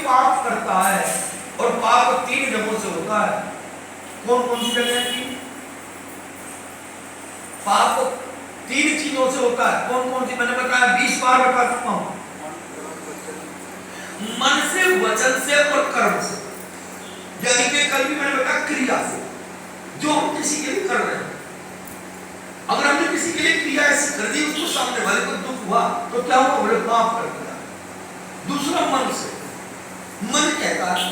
पाप करता है, और पाप 3 जगहों से होता है। कौन कौन सी जगह है? पाप 3 चीजों से होता है। कौन कौन सी? मैंने बताया 20 बार बता चुका हूं। मन से, वचन से और कर्म से, यानी कि कल भी मैंने बताया क्रिया से, जो हम किसी के लिए कर रहे हैं। अगर हमने किसी के लिए क्रिया ऐसी कर दी, उसको सामने वाले को दुख हुआ, तो क्या हुआ? बोले पाप कर दिया। दूसरा मन से, मन कहता है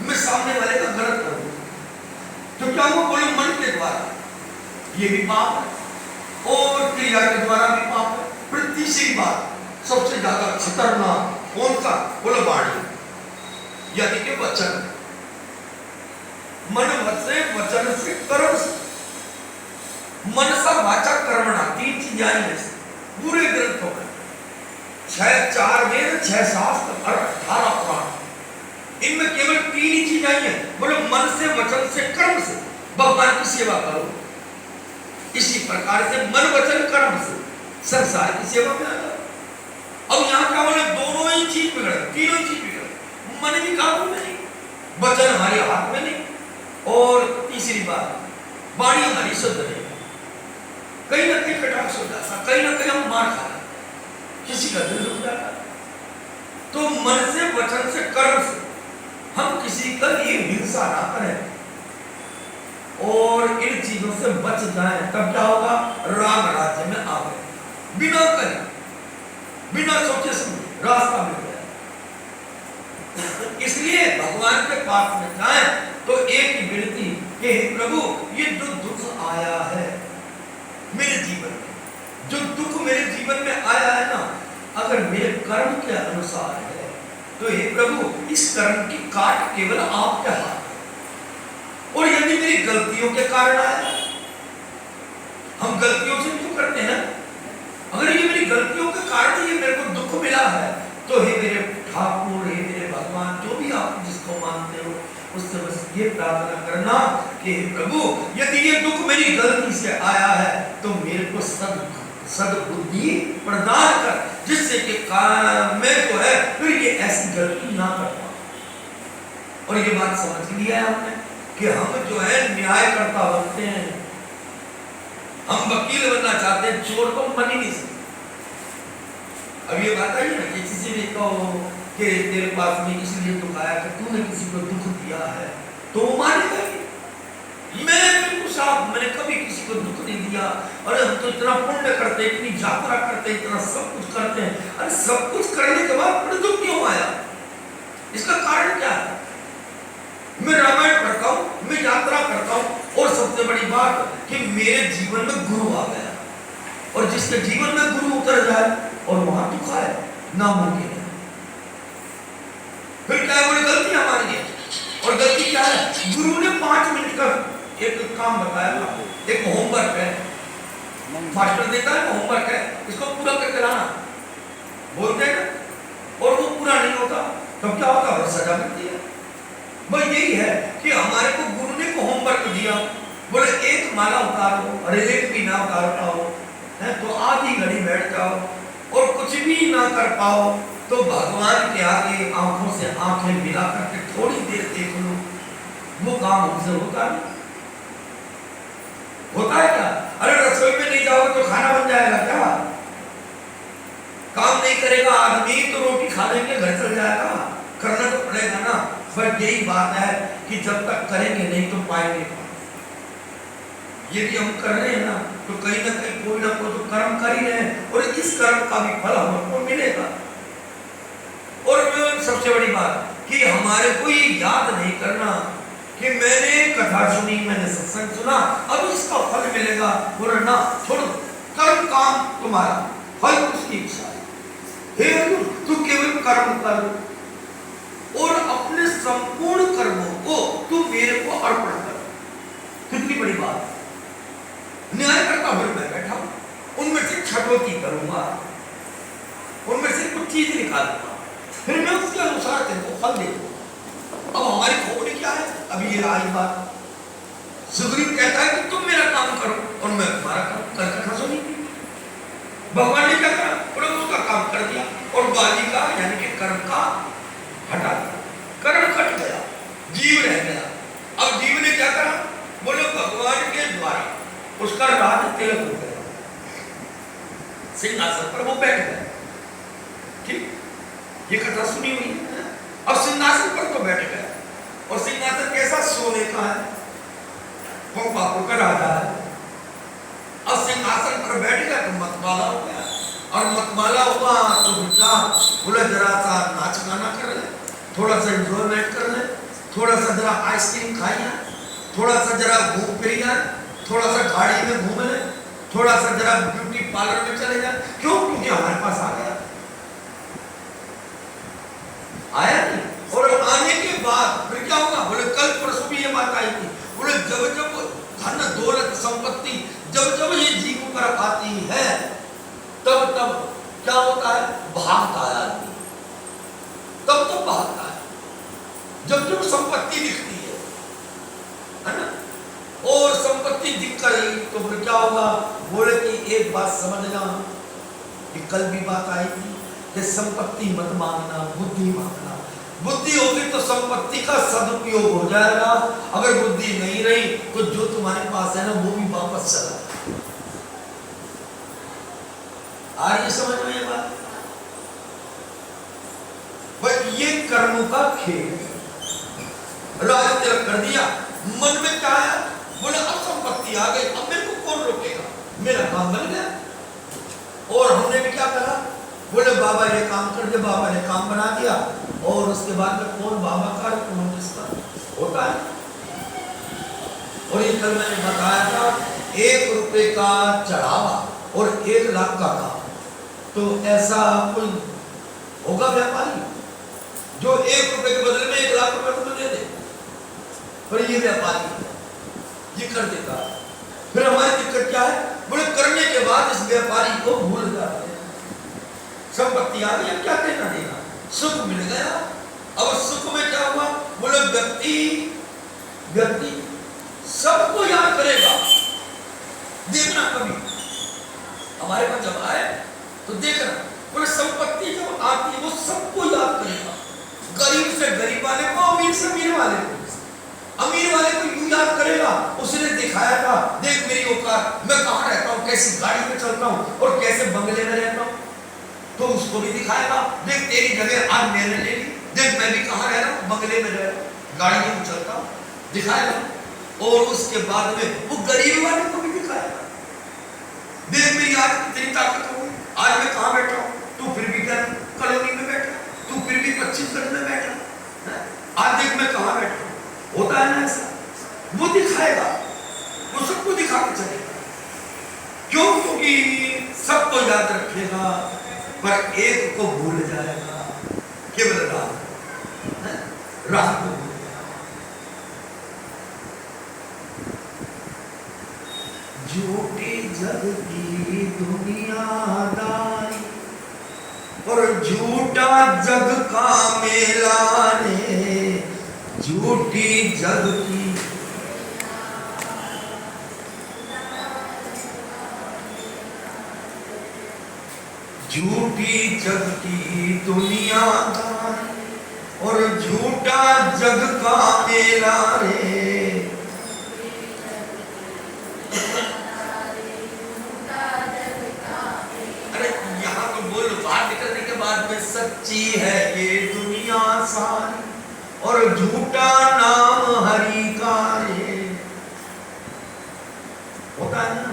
मैं सामने वाले का गलत कर दूं, तो क्या हुआ? बोले मन के द्वारा, ये भी पाप है, और क्रिया के द्वारा भी पाप है। फिर तीसरी बात, सबसे ज्यादा खतरनाक कौन सा? बोले वाणी, यानी कि वचन। मन से, वचन से, कर्म से। मनसा वाचा कर्मणा, 3 चीजें आई हैं पूरे ग्रंथों में। 4 वेद, 6 शास्त्र और 18 पुराण, इनमें केवल 3 ही चीजें आई हैं। बोले मन से, वचन से, कर्म से भगवान की सेवा करो। इसी प्रकार से मन, वचन, कर्म से संसार की सेवा में आ जाओ। अब यहाँ क्या बोले? दोनों ही चीज बिगड़, तीनों ही चीज बिगड़। मन भी काबू में नहीं, वचन हमारे हाथ में नहीं, और तीसरी बात, वाणी हमारी शुद्ध नहीं। कहीं ना कहीं कटाक्ष हो जाता, कहीं ना कहीं हम मार खा रहे, किसी का दिल दुख जाता। तो मन से, वचन से, कर्म से हम किसी का ये हिंसा ना करें और इन चीजों से बच जाएं, तब क्या होगा? राम राज्य में आ गए, बिना कहे, बिना सोचे समझे रास्ता मिल गया। इसलिए भगवान के पास में जाएं तो एक ही विनती कि प्रभु, ये जो दुख आया है मेरे जीवन में, जो दुख मेरे जीवन में आया है ना, अगर मेरे कर्म के अनुसार है, तो हे प्रभु, इस कर्म की काट केवल आपके हाथ है। और यदि मेरी गलतियों के कारण आया, हम गलतियों से क्यों करते हैं, अगर ये मेरी गलतियों के कारण ये मेरे को दुख मिला है, तो हे मेरे ठाकुर, हे मेरे भगवान, जो भी आप जिसको मानते हो, उससे बस ये प्रार्थना करना कि प्रभु, यदि ये दुख मेरी गलती से आया है, तो मेरे को सद्बुद्धि प्रदान कर, जिससे कि मैं जो है फिर ये ऐसी गलती ना कर पाऊं। और ये बात समझ लिया है हमने कि हम जो है न्यायकर्ता बनते हैं, हम वकील बनना चाहते हैं, चोर को मन ही नहीं सकते। अब ये बात आई ना कि किसी ने कहो कि तेरे पास में इसलिए दुख आया कि तूने किसी को दुख दिया है, तो वो मानेगा ही। मैं बिल्कुल साफ, मैंने कभी किसी को दुख नहीं दिया। अरे हम तो इतना पुण्य करते, इतनी यात्रा करते, इतना सब कुछ करते हैं, अरे सब कुछ करने के बाद फिर दुख क्यों आया? इसका कारण क्या है? मैं रामायण पढ़ता हूँ, मैं यात्रा करता हूँ, और सबसे बड़ी बात कि मेरे जीवन में गुरु आ गया, और जिसके जीवन में गुरु उतर जाए और वहां दुख आए, नामुमकिन है। फिर क्या बोले? गलती हमारी है। और गलती क्या है? गुरु ने 5 मिनट का एक काम बताया था, एक होमवर्क है, मास्टर देता है होमवर्क है, इसको पूरा करके लाना बोलते हैं, और वो पूरा नहीं होता, तब क्या होता है? सजा मिलती है। बस यही है कि हमारे को गुरु ने को होमवर्क दिया, बोले 1 माला उतारो, अरे 1 भी ना उतार पाओ है तो आधी घड़ी बैठ जाओ, और कुछ भी ना कर पाओ तो भगवान के आगे आंखों से आंखें मिला करके थोड़ी देर देख लो, वो काम हमसे होता नहीं। होता है क्या? अरे रसोई में नहीं जाओगे तो खाना बन जाएगा क्या? काम नहीं करेगा आदमी तो रोटी खा लेंगे, घर चल जाएगा, करना तो पड़ेगा ना। बट यही बात है कि जब तक करेंगे नहीं तो पाएंगे। यदि हम कर रहे हैं ना, तो कहीं ना कहीं कोई ना कोई तो कर्म कर ही रहे हैं, और इस कर्म का भी फल हमको मिलेगा। और सबसे बड़ी बात कि हमारे को ये याद नहीं करना कि मैंने कथा सुनी, मैंने सत्संग सुना, अब इसका फल मिलेगा, बोले ना, छोड़ो, कर्म काम तुम्हारा, फल उसकी इच्छा है। हे अर्जुन, तू केवल कर्म कर, और अपने संपूर्ण कर्मों को तू मेरे को अर्पण कर। कितनी बड़ी बात। न्याय करता फिर मैं बैठा हूं, उनमें से छटोती करूंगा, उनमें से कुछ चीज निकालूंगा, फिर मैं उसके अनुसार तेरे फल दे दूंगा। अब हमारी खोपड़ी क्या है? अभी ये आई बात, सुग्रीव कहता है कि तुम मेरा काम करो और मैं तुम्हारा काम करके खसोगी। भगवान ने क्या करा? उसका काम कर दिया और बाजी का यानी कि कर्म का हटा दिया। ये कथा सुनी हुई है। अब सिंहासन पर तो बैठ गया, और सिंहासन कैसा? सोने का है, पंपापुर का राजा है। अब सिंहासन पर बैठ गया तो मतवाला हो गया, और मतवाला हुआ तो बेटा बोला जरा सा नाच गाना कर ले, थोड़ा सा एंजॉयमेंट कर ले, थोड़ा सा जरा आइसक्रीम खाइए, थोड़ा सा जरा घूम फिर जाए, थोड़ा सा गाड़ी में घूम ले, थोड़ा सा जरा ब्यूटी पार्लर में चले जाए। क्यों? क्योंकि हमारे पास आ गया, आया नहीं। और आने के बाद फिर क्या होगा? बोले कल परसों भी ये बात आई थी, बोले जब जब धन दौलत संपत्ति जब जब ये जीव पर आती है तब तब क्या होता है? भागता है आदमी, तब तब भागता है जब जब संपत्ति दिखती है ना। और संपत्ति दिख गई तो बोले क्या होगा? बोले कि एक बात समझना, कि कल भी बात आई थी कि संपत्ति मत मांगना, बुद्धि मांगना। बुद्धि होगी तो संपत्ति का सदुपयोग हो जाएगा, अगर बुद्धि नहीं रही तो जो तुम्हारे पास है ना वो भी वापस चला। आ रही समझ में ये बात? भाई ये कर्मों का खेल है। राज तिलक कर दिया, मन में क्या है? बोले अब संपत्ति आ गई, अब मेरे को कौन रोकेगा, मेरा काम बन गया। और हमने भी क्या करा? बोले बाबा ये काम कर दे, बाबा ने काम बना दिया, और उसके बाद में कौन बाबा का कौन किसका होता है। और ये कल मैंने बताया था, 1 रुपए का चढ़ावा और 1 लाख का काम, तो ऐसा कोई होगा व्यापारी जो 1 रुपए के बदले में 1 लाख रुपए तुम्हें दे दे? पर ये व्यापारी ये कर देता। फिर हमारी दिक्कत क्या है? बोले करने के बाद इस व्यापारी को भूल जाते हैं। संपत्ति आ गई, क्या देना देना, सुख मिल गया। अब सुख में क्या हुआ? बोले व्यक्ति सबको याद करेगा। देखना कभी हमारे पास जब आए तो देखना, बोले संपत्ति जब आती है वो सबको याद करेगा, गरीब से गरीब वाले को, अमीर से अमीर वाले को। अमीर वाले को यूं याद करेगा, उसने दिखाया था, देख मेरी औकात, मैं कहाँ रहता हूँ, कैसी गाड़ी में चलता हूँ और कैसे बंगले में रहता हूँ, तो उसको भी दिखाएगा, देख तेरी जगह आज मैंने ले ली, देख मैं भी कहाँ रह रहा हूँ, बंगले में रह रहा हूँ, गाड़ी में चलता हूँ, दिखाएगा। और उसके बाद में वो गरीब वाले को भी दिखाएगा, देख मेरी आज कितनी ताकत हो, आज मैं कहाँ बैठा हूँ, तू फिर भी कॉलोनी में बैठा, तू फिर भी 25 में बैठा, आज देख मैं कहाँ बैठा हूँ। होता है ना ऐसा, वो दिखाएगा, वो सबको दिखा के चलेगा। क्यों? क्योंकि सबको याद रखेगा पर एक को भूल जाएगा, केवल राम को भूल जाएगा। झूठी जग की दुनियादारी और झूठा जग का मेला रे, झूठी जग की दुनिया और झूठा जग का मेला रे। अरे यहाँ तो बोल, बाहर निकलने के बाद में सच्ची है ये दुनिया सारी और झूठा नाम हरि का रे। होता है ना,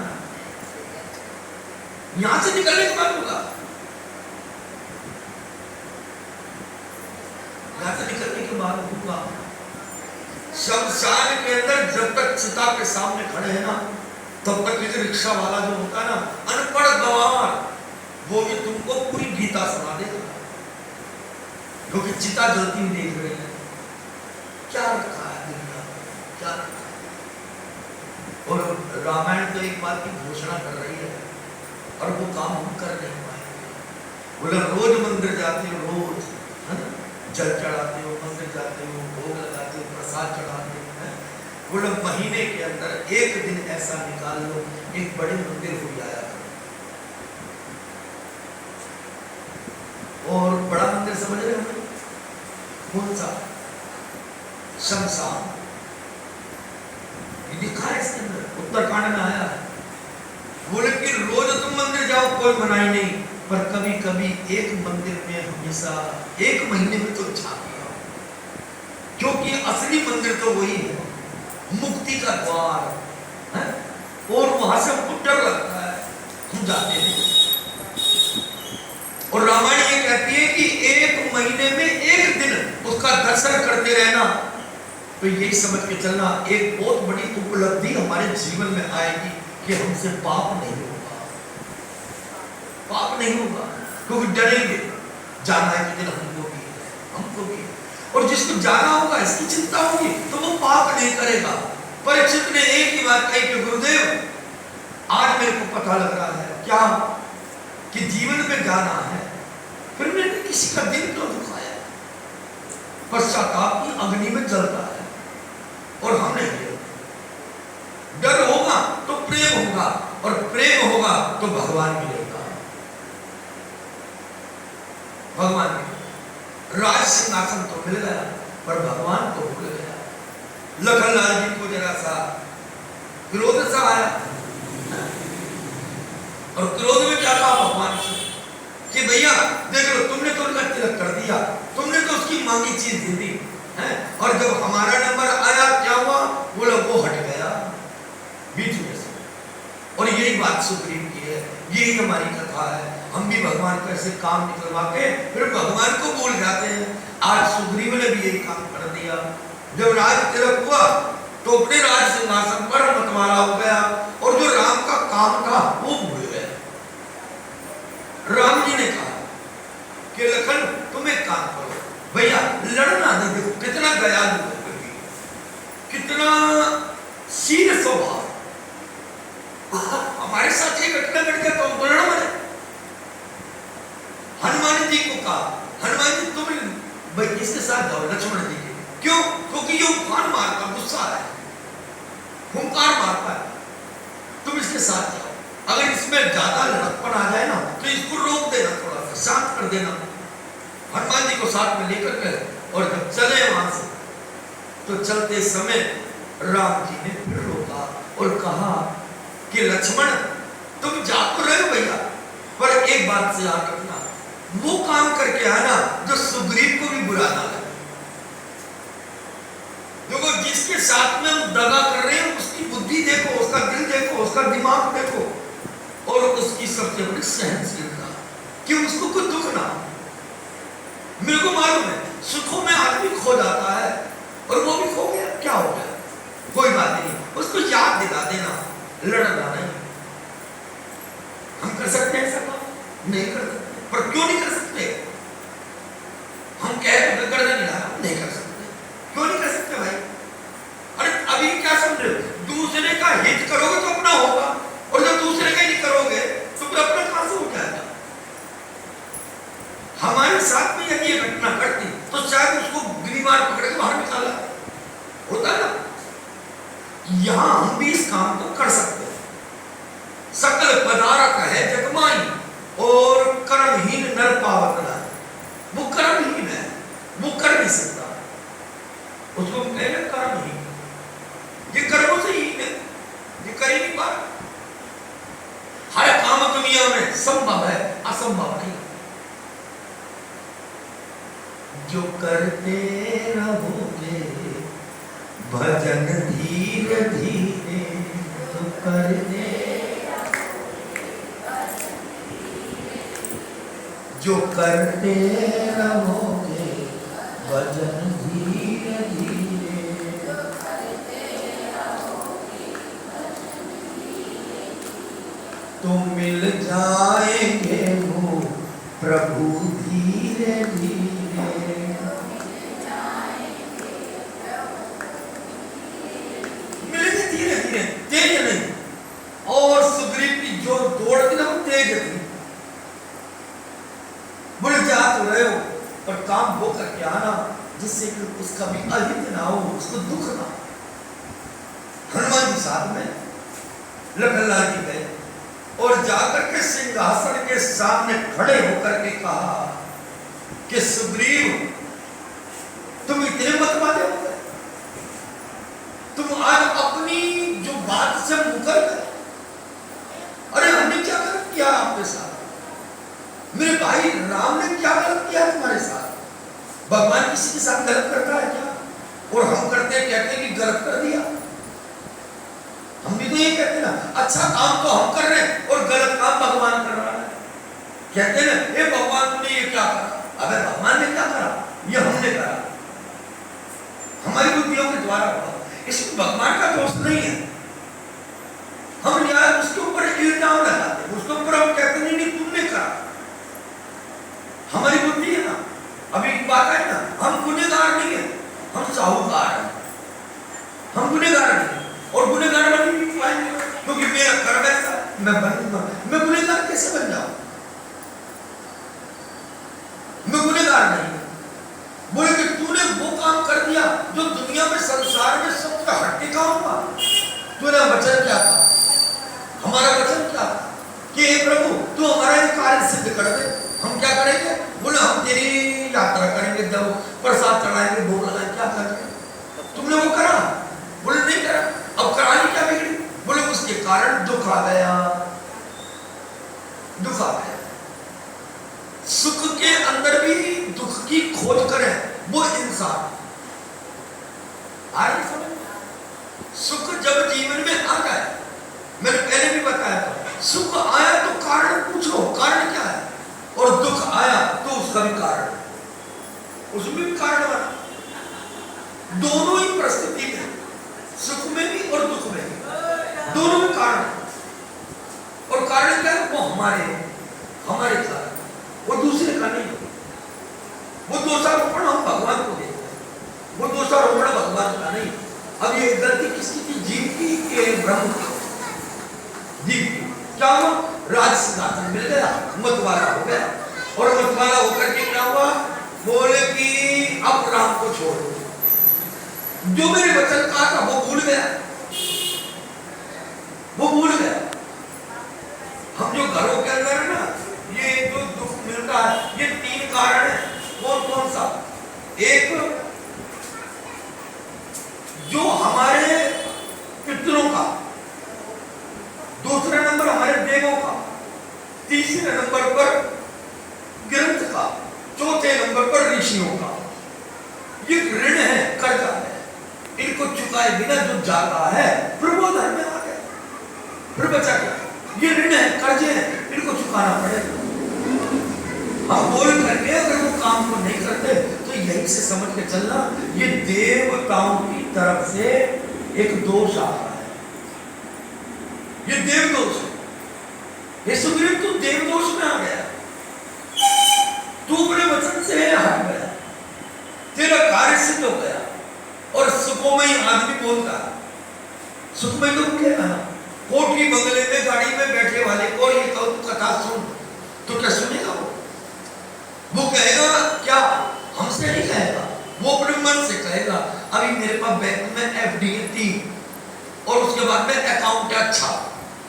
यहां से निकलने के बाद होगा, यहां से निकलने के बाद होगा। शमशान के अंदर जब तक चिता के सामने खड़े हैं ना, तब तक ये रिक्शा वाला जो होता है ना, अनपढ़ गवार, वो भी तुमको पूरी गीता सुना देगा, क्योंकि चिता जलती हुई देख रही है। क्या रखा है दुनिया, क्या रखा है। और रामायण तो एक बात की घोषणा कर रही है, और वो काम हम कर नहीं पाएंगे। बोले रोज मंदिर जाते हो, रोज है ना, जल चढ़ाते हो, मंदिर जाते हो, भोग लगाते हो, प्रसाद चढ़ाते हो, बोले महीने के अंदर एक दिन ऐसा निकाल लो, एक बड़े मंदिर हो जाया। और बड़ा मंदिर समझ रहे हो कौन सा? शमशान। ये लिखा है इसके अंदर, उत्तरकांड में आया है। बोले कि रोज तुम मंदिर जाओ, कोई मनाही नहीं, पर कभी कभी एक मंदिर में हमेशा 1 महीने में तो झांकिया, क्योंकि असली मंदिर तो वही है, मुक्ति का द्वार है। और वहां से हमको डर लगता है, हम जाते हैं। और रामायण ये कहती है कि 1 महीने में 1 दिन उसका दर्शन करते रहना, तो यही समझ के चलना एक बहुत बड़ी उपलब्धि हमारे जीवन में आएगी कि हमसे पाप नहीं होगा, पाप नहीं होगा, क्योंकि डरेंगे, जाना है कि दिन हमको भी। और जिसको जाना होगा, इसकी चिंता होगी, तो वो पाप नहीं करेगा। परीक्षित ने एक ही बात कही कि गुरुदेव, आज मेरे को पता लग रहा है क्या कि जीवन में जाना है, फिर मैंने किसी का दिल क्यों दुखाया? पश्चाताप की अग्नि में जलता है और हम नहीं गिरे। डर होगा तो प्रेम होगा, और प्रेम होगा तो भगवान मिलेगा, भगवान मिलेगा। राज सिंहासन तो मिल गया, पर भगवान तो भूल गया। लखनलाल जी को जरा सा क्रोध सा आया, और क्रोध में क्या कहा भगवान से कि भैया देख लो, तुमने तो उनका तिलक कर दिया, तुमने तो उसकी मांगी चीज दे दी है, और जब हमारा नंबर आया क्या हुआ? बोला वो हट गया बीच में से। और यही बात सुग्रीव की है, यही हमारी कथा है। हम भी भगवान को ऐसे काम निकलवा के फिर भगवान को भूल जाते हैं। आज सुग्रीव ने भी यही काम कर दिया। जब राज तिलक हुआ तो अपने राज सिंहासन पर मतवाला हो गया, और जो राम का काम था वो भूल गया। राम जी ने कहा कि लखन तुम एक काम करो, भैया लड़ना नहीं, देखो कितना दयालु है, कितना सीधे स्वभाव, हमारे साथ ये घटना घट गया तो हम लड़ मरे। हनुमान जी को कहा, हनुमान जी तुम इसके साथ जाओ लक्ष्मण जी के, क्यों? क्योंकि ये उफान मारता, गुस्सा है, हुंकार मारता है, तुम इसके साथ जाओ। अगर इसमें ज्यादा लड़कपन आ जाए ना तो इसको रोक देना, थोड़ा सा शांत कर देना। हनुमान जी को साथ में लेकर गए, और जब चले वहां से तो चलते समय राम जी ने फिर रोका और कहा कि लक्ष्मण तुम जा तो रहे हो भैया, पर एक बात से याद रखना, वो काम करके आना जो सुग्रीव को भी बुरा ना लगे। देखो जिसके साथ में हम दगा कर रहे हैं उसकी बुद्धि देखो, उसका दिल देखो, उसका दिमाग देखो, और उसकी सबसे बड़ी सहनशीलता कि उसको कुछ दुख ना। मेरे को मालूम है सुखों में आदमी खो जाता है, और वो भी खो गया, क्या हो गया, कोई बात नहीं, उसको याद दिला देना, लड़ना नहीं। हम कर सकते हैं ऐसा काम? नहीं कर सकते। पर क्यों नहीं कर सकते? हम कह रहे कर नहीं कर सकते, क्यों नहीं कर सकते भाई? अरे अभी क्या समझ रहे हो, दूसरे का हित करोगे तो अपना होगा, और जब दूसरे का नहीं करोगे तो फिर अपना कहां से हो जाएगा? हमारे साथ में यदि ये घटना घटती तो शायद उसको गिरीमार पकड़ के बाहर निकाला होता है ना। यहां हम भी इस काम को कर सकते हैं। सकल पदार्थ है जगमाई, और कर्महीन नर पावत ना, वो कर्महीन है, वो कर नहीं सकता, उसको हम कहेंगे कर्महीन, ये कर्मों से हीन है, ये कर ही नहीं पा। हर काम दुनिया में संभव है, असंभव नहीं। जो करते रहोगे भजन धीरे धीरे, तो करते जो करते रहोगे भजन धीरे धीरे, तो मिल जाएंगे वो प्रभु धीरे धीरे। मिलेंगे धीरे धीरे, तेज नहीं। और सुग्रीव की जो दौड़ थी ना वो तेज थी। बोले जा तो रहे हो, पर काम वो करके आना जिससे कि उसका भी अहित ना हो, उसको दुख ना। हनुमान जी साथ में, लखनलाल जी गए और जाकर के सिंहासन के सामने खड़े होकर के कहा कि सुग्रीव तुम इतने मतवाले हो गए, तुम आज अपनी जो बात से मुकर गए। अरे हमने क्या किया आपके साथ? भगवान किसी के साथ गलत करता है क्या? और हम करते हैं, कहते हैं कि गलत कर दिया। हम भी तो ये कहते हैं ना, अच्छा काम तो हम कर रहे हैं और गलत काम भगवान कर रहा है। कहते हैं ना, ये भगवान ने ये क्या करा? अबे भगवान ने क्या करा? ये हमने करा, हमारी बुद्धियों के द्वारा हुआ। इसमें भगवान का दोष नहीं है। हम यार उसके ऊपर इल्जाम लगाते हैं, उसके ऊपर हम कहते नहीं नहीं तुमने करा, हमारी बुद्धि है ना। अभी एक बात है ना, हम गुनहगार नहीं है, हम साहूकार हैं। हम गुनहगार नहीं और गुनहगार बन नहीं पाएंगे क्योंकि मेरा कर्म ऐसा, मैं गुनहगार कैसे बन जाऊं? मैं गुनहगार नहीं। बोले कि तूने वो काम कर दिया जो दुनिया में, संसार में सबसे हटके काम हुआ। तूने वचन क्या था? हमारा वचन क्या था कि हे प्रभु तू हमारा ये कार्य सिद्ध कर दे। हम क्या करेंगे? बोले हम तेरी यात्रा करेंगे, जब प्रसाद चढ़ाएंगे, भोग लगाएंगे, क्या करेंगे? तुमने वो करा? बोले नहीं करा। अब करानी क्या बिगड़ी? बोले उसके कारण दुख आ गया, दुख आ गया। सुख के अंदर भी दुख की खोज करे वो इंसान। आगे समझ? सुख जब जीवन में आ जाए, मैंने पहले भी बताया था, सुख आया तो कारण पूछो, कारण क्या है? और दुख आया तो उसका भी कारण, उसमें भी कारण बना। दोनों ही परिस्थिति में, सुख में भी और दुख में भी, दोनों में कारण। और कारण क्या है? वो हमारे कारण, वो दूसरे का नहीं। वो दोषारोपण हम भगवान को देते हैं, वो दोषारोपण भगवान का नहीं। अब ये गलती किसकी थी? जीव की के ब्रह्म की? जीव की। क्या हुआ? राज सिंहासन मिल गया, मतवाला हो गया, और मतवाला होकर के क्या हुआ? बोले कि अब राम को छोड़ दो, जो मेरे वचन कहा था वो भूल गया, वो भूल गया। हम जो घरों के अंदर है ना, ये जो दुख मिलता है, ये तीन कारण है। कौन कौन सा? एक जो हमारे पितरों का, दूसरा नंबर हमारे देवों का, तीसरे नंबर पर ग्रंथ का, चौथे नंबर पर ऋषियों का। ये ऋण है, कर्जा है। इनको चुकाए बिना जो जाता है फिर वो धर्म में आ गया, फिर बचा क्या? ये ऋण है, कर्जे हैं, इनको चुकाना पड़ेगा। हम बोल करके अगर वो काम को नहीं करते तो यही से समझ के चलना, ये देवताओं की तरफ से एक दोष आ रहा है, ये देव दोष है। ये सुग्रीव तू देव दोष में आ गया, तू अपने वचन से हट गया, तेरा कार्य सिद्ध हो गया। और सुखमय आदमी बोलता है, सुखमय तो क्या है? कोठी बंगले में गाड़ी में बैठे वाले को ये कहो तू कथा सुन, तो क्या सुनेगा? वो कहेगा क्या? हमसे नहीं कहेगा, वो अपने मन से कहेगा अभी मेरे पास बैंक में एफडी थी और उसके बाद में अकाउंट अच्छा,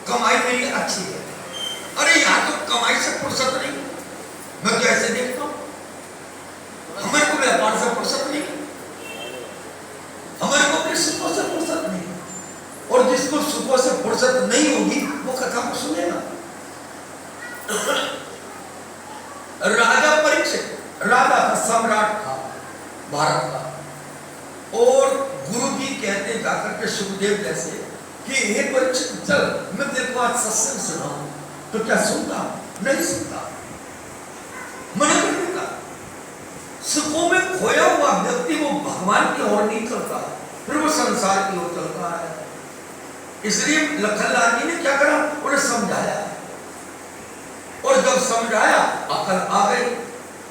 कमाई मेरी अच्छी है। अरे यहाँ तो कमाई से फुर्सत नहीं, मैं कैसे देखता हूँ? हमारे को व्यापार से फुर्सत नहीं, हमारे को अपने सुखों से फुर्सत नहीं। और जिसको सुखों से फुर्सत नहीं होगी वो कथा को सुनेगा। राजा परीक्षित, राजा का सम्राट था भारत का, और गुरु जी कहते जाकर के सुखदेव जैसे कि हे परीक्षित चल मैं तेरे को आज सत्संग सुनाऊं, तो क्या सुनता? नहीं सुनता, मना कर देता। सुखों में खोया हुआ व्यक्ति वो भगवान की ओर नहीं चलता, फिर वो संसार की ओर चलता है। इसलिए लखनलाल जी ने क्या करा? उन्हें समझाया, और जब समझाया अकल आ गई,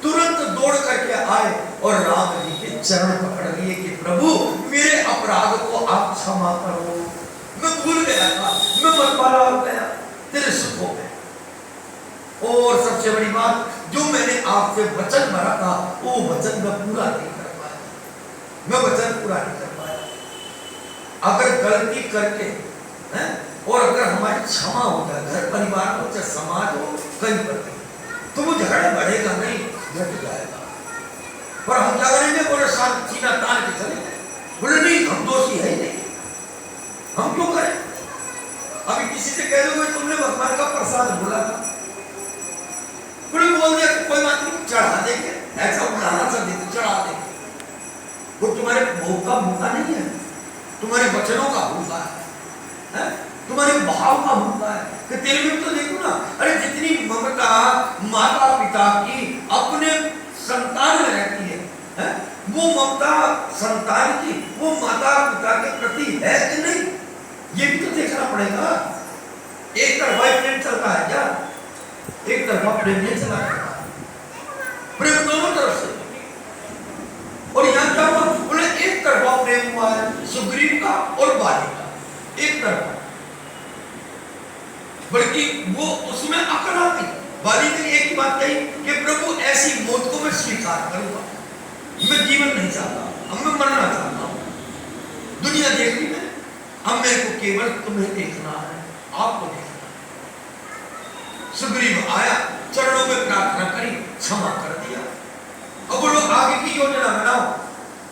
तुरंत दौड़ करके आए और राम जी के चरण पकड़ लिए कि प्रभु मेरे अपराध को आप क्षमा करो, मैं भूल गया था, मैं मतवाला हो गया तेरे सुखों में। और सबसे बड़ी बात, जो मैंने आपसे वचन भरा था वो वचन मैं पूरा नहीं कर पाया, मैं वचन पूरा नहीं कर पाया। अगर गलती करके हैं और अगर हमारी क्षमा हो जाए, घर परिवार हो चाहे समाज हो, कहीं पर तो वो झगड़ा बढ़ेगा नहीं, घट जाएगा। पर हम क्या करेंगे? बोले शांत सीना तान के चलेंगे, बोले नहीं हम दोषी है ही नहीं, हम क्यों करें? अभी किसी से कह दो तुमने भगवान का प्रसाद बोला था, बोल दिया कोई बात नहीं चढ़ा देंगे, ऐसा उड़ाना सा चढ़ा भोग का भूखा नहीं है, तुम्हारे वचनों का भूखा है, तुम्हारे भाव का भूखा है। कि तेरे में तो देखो ना, अरे जितनी ममता माता पिता की अपने संतान में रहती है, वो ममता संतान की वो माता पिता के प्रति है कि नहीं, ये भी तो देखना पड़ेगा। एक तरफा प्रेम चलता है क्या? एक तरफा प्रेम नहीं चला है, प्रेम दोनों तरफ से। और यहाँ क्या हुआ? बोले एक तरफा प्रेम हुआ है सुग्रीव का और बाली का, एक तरफा। बल्कि वो उसमें अकड़ आ गई। बाली ने एक ही बात कही कि प्रभु ऐसी मौत को मैं स्वीकार करूंगा, मैं जीवन नहीं चाहता, अब मैं मरना चाहता हूं। दुनिया देख ली मैं, अब मेरे को केवल तुम्हें देखना है, आपको देखना है। सुग्रीव आया, चरणों में प्रार्थना करी, क्षमा कर दिया। अब बोलो आगे की योजना बनाओ।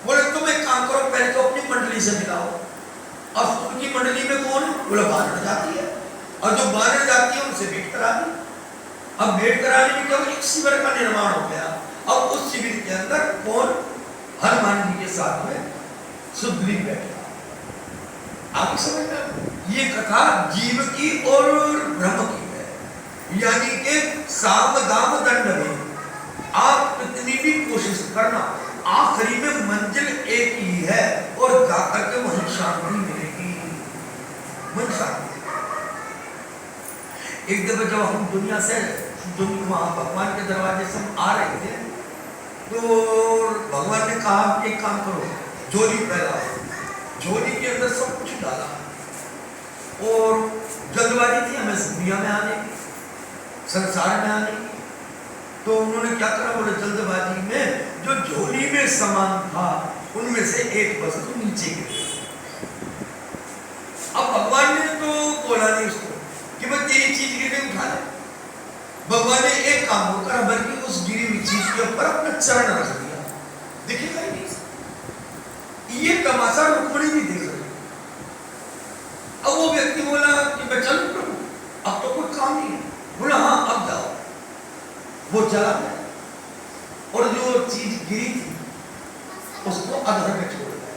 बोले तुम एक काम करो, पहले तो अपनी मंडली से मिलाओ। अब उनकी मंडली में कौन है? बोले वानर जाती है, और जो वानर जाती है उनसे भेंट करा दी। अब भेंट कराने में क्या, एक शिविर का निर्माण हो गया। अब उस शिविर के अंदर कौन? हनुमान जी के साथ में सुग्रीव बैठा। आप समझ में, ये कथा जीव की और ब्रह्म की है। यानी कि साम दाम दंड में आप कितनी भी कोशिश करना, आखिरी में मंजिल एक ही है, और जाकर के वहीं शांति मिलेगी, वहीं शांति। एक दफे जब हम दुनिया से वहां भगवान के दरवाजे से हम आ रहे थे, तो भगवान ने कहा कि एक काम करो, झोली फैलाओ। झोली के अंदर सब कुछ डाला, और जल्दबाजी थी हमें दुनिया में आने की, संसार में आने की। तो उन्होंने क्या करा? बोले जल्दबाजी में जो झोली में सामान था उनमें से एक वस्तु नीचे गिरी। अब भगवान ने तो बोला नहीं उसको कि भाई तेरी चीज गिर गई, उठा ले। भगवान ने एक काम वो करा, बल्कि उस गिरी हुई चीज के ऊपर अपना चरण रख दिया। देखिएगा नहीं, ये तमाशा रुक्मिणी भी देख रही। अब वो व्यक्ति बोला कि मैं चल प्रभु, अब तो कोई काम नहीं है। बोला हाँ अब जाओ। वो चला गया, और जो चीज गिरी थी उसको अधर में छोड़ दिया।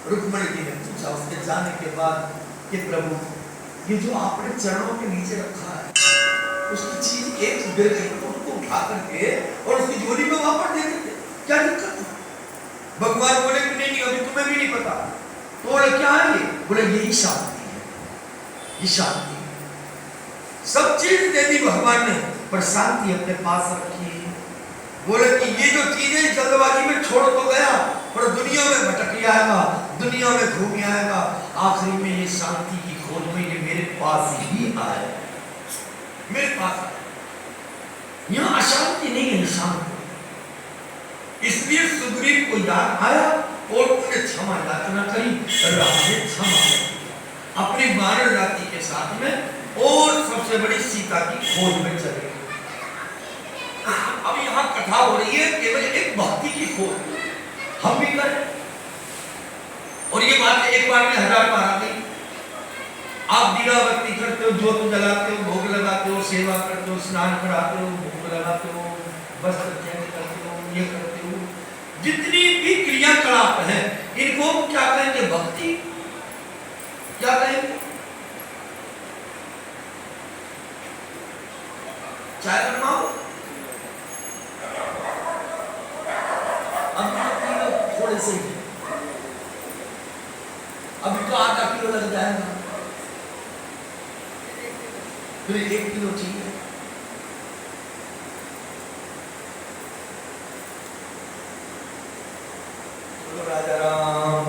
रुक्मिणी जी ने पूछा उसके जाने के बाद कि प्रभु, ये जो आपने चरणों के नीचे रखा है, उसकी चीज एक गिर गई तो उसको उठा करके और उसकी झोली में वापस दे देते, क्या दिक्कत है? भगवान बोले कि नहीं, अभी तुम्हें भी नहीं पता। तो बोले क्या है ये? बोले यही शांति है, ये शांति। सब चीज दे दी भगवान ने, पर शांति अपने पास रखी। बोले कि ये जो चीजें जल्दबाजी में छोड़ तो गया, पर दुनिया में भटक आएगा, दुनिया में घूम आएगा, आखिरी में ये शांति की खोज में ये मेरे पास ही आए, मेरे पास आए। यहाँ अशांति नहीं है, शांति। इसलिए सुग्रीव को याद आया और उन्हें क्षमा याचना करी, राम ने क्षमा किया अपनी वानर जाति के साथ में, और सबसे बड़ी सीता की खोज में चले। अब यहाँ कथा हो रही है केवल एक भक्ति की खोज, हम भी करें। और ये बात एक बार में 1000 बार आ गई। आप दीवाबत्ती करते हो, ज्योत जलाते हो, भोग लगाते हो, सेवा करते हो, स्नान कराते हो, भोग लगाते हो, वस्त्र चयन करते हो, ये करते हो, जितनी भी क्रियाकलाप हैं इनको क्या कहेंगे? भक्ति। क्या कहेंगे? चाय बनवाओ, अब थोड़े से, अभी तो आधा किलो लग जाएगा, फिर 1 किलो चाहिए। राजा राम,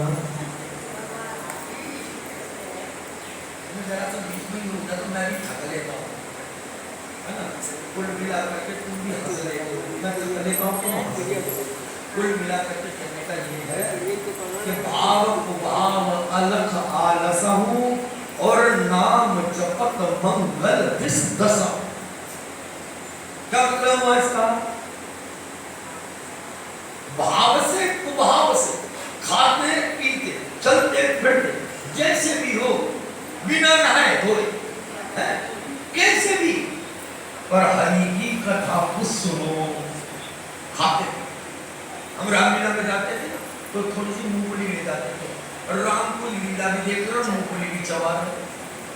जरा तो बीच में होता तो मैं भी थक लेता हूँ, है ना? कुल मिला करके तुम भी हंस रहे हो, मैं थक लेता हूँ तो कुल मिला करके कहने का ये है कि भाव कुभाव अलख आलसहु और नाम जपत मंगल विस दसा। क्या मतलब हुआ इसका? भाव से कुभाव से, खाते पीते चलते फिरते जैसे भी हो, बिना नहाए धोए, कैसे भी, पर हरि की कथा को सुनो। खाते हम रामलीला में जाते थे, तो थोड़ी सी मूंगफली ले जाते थे, और राम को लीला भी देख रहे हो, मूंगफली भी चबा रहे,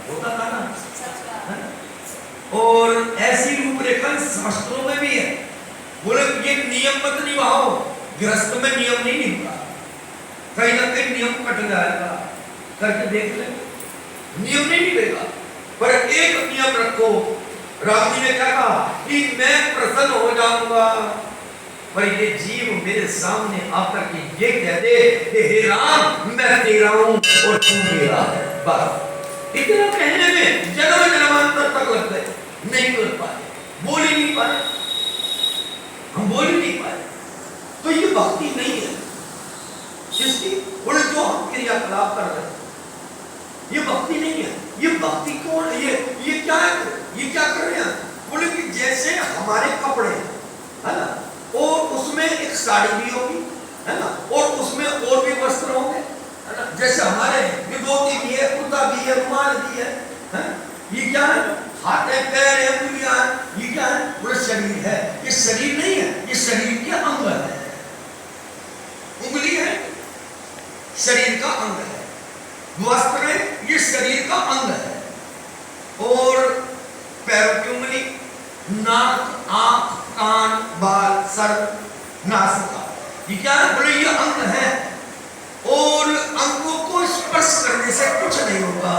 होता था ना, है? और ऐसी रूपरेखा शास्त्रों में भी है। बोले ये नियम मत निभाओ, गृहस्थ में नियम नहीं निभता, कहीं ना कहीं नियम कट जाएगा, करके देख ले, नियम नहीं निभेगा। पर एक नियम रखो, राम जी ने क्या कहा कि मैं प्रसन्न हो जाऊंगा, पर ये जीव मेरे सामने आकर के ये कह दे कि हे राम मैं तेरा हूं और तू मेरा है, बस इतना कहने में जन्म जन्मांतर तक लग गए, नहीं बोल पाए, बोल ही नहीं पाए, हम बोल ही नहीं पाए। तो ये भक्ति नहीं है जिसकी बोले जो हम क्रियाकलाप कर रहे हैं, ये भक्ति नहीं है। ये भक्ति कौन, ये क्या है, ये क्या कर रहे हैं? बोले कि जैसे हमारे कपड़े है ना, और उसमें एक साड़ी भी होगी, है ना, और उसमें और भी वस्त्र होंगे, है ना, जैसे हमारे ये धोती भी है, कुर्ता भी है, रुमाल भी है, ये क्या है? हाथ है, पैर है, उंगलियां है, ये क्या है? बोले शरीर है। ये शरीर नहीं है, ये शरीर के अंग है। उंगली है, शरीर का अंग है, वस्त्र है, ये शरीर का अंग है, और पैरों की उंगली, नाक, आंख, कान, बाल, सर, नासिका, ये क्या है? बोले ये अंग है, और अंगों को स्पर्श करने से कुछ नहीं होगा,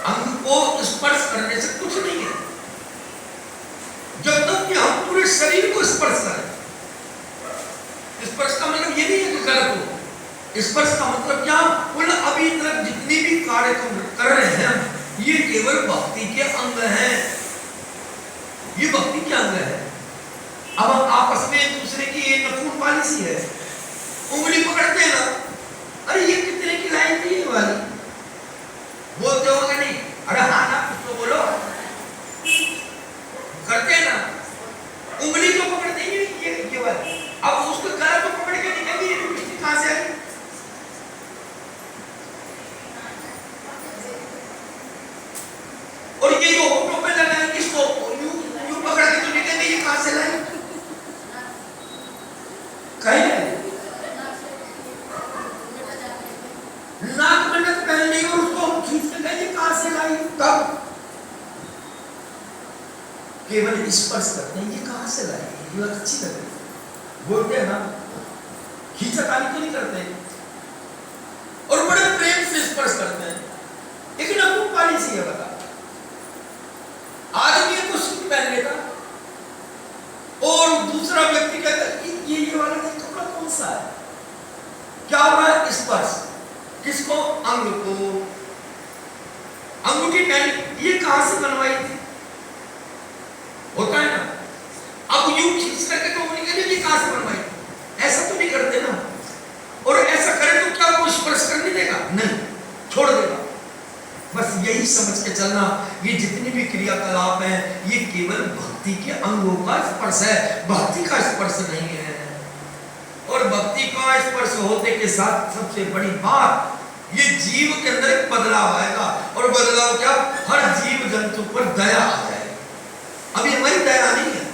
अंग को स्पर्श करने से कुछ नहीं है, जब तक कि हम पूरे शरीर को स्पर्श करें। स्पर्श का मतलब ये नहीं है कि गलत हो, स्पर्श का मतलब क्या? बोले अभी तक जितनी भी कार्य कर रहे हैं ये केवल भक्ति के अंग हैं, ये भक्ति के अंग है। अब हम आपस में एक दूसरे की एक नखून पॉलिसी है, उंगली पकड़ते हैं ना, अरे ये कितने की लाई थी ये वाली, बोलते हो कि नहीं? अरे हाँ ना, कुछ तो बोलो, करते हैं ना, उंगली तो पकड़ते हैं ये वाली। अब उसको गला तो पकड़ के निकालिए, ये मिट्टी कहाँ से आई? और ये जो होठों पे लगा है, इसको यूं पकड़ के तो निकालिए, ये कहाँ से लाई? कहीं नाक में नथ पहन ली और उसको हम खींच के गए, ये कहाँ से लाई? तब केवल स्पर्श करते हैं, ये कहाँ से लाई? ये अच्छी लग रही, बोलते हैं ना, खींचातानी तो नहीं करते, और बड़े प्रेम से स्पर्श करते हैं, लेकिन अब पॉलिसी है, बता आदमी को सूट पहन लेता और दूसरा व्यक्ति कहता है ये वाला कपड़ा कौन सा है? क्या हो रहा है? स्पर्श। किसको? अंग को। अंगूठी पहनी, ये कहां से बनवाई थी? होता है ना, अब यूं खींच करके तो उंगली कहते ये कहां से बनवाई? ऐसा तो नहीं करते ना, और ऐसा करे तो क्या वो स्पर्श करने देगा? नहीं, छोड़ देगा। बस यही समझ के चलना, ये जितनी भी क्रियाकलाप हैं ये केवल भक्ति के अंगों का स्पर्श है, भक्ति का स्पर्श नहीं है। और भक्ति का स्पर्श होते के साथ सबसे बड़ी बात, ये जीव के अंदर एक बदलाव आएगा, और बदलाव क्या? हर जीव जंतु पर दया आ जाएगी। अभी हमारी दया नहीं है,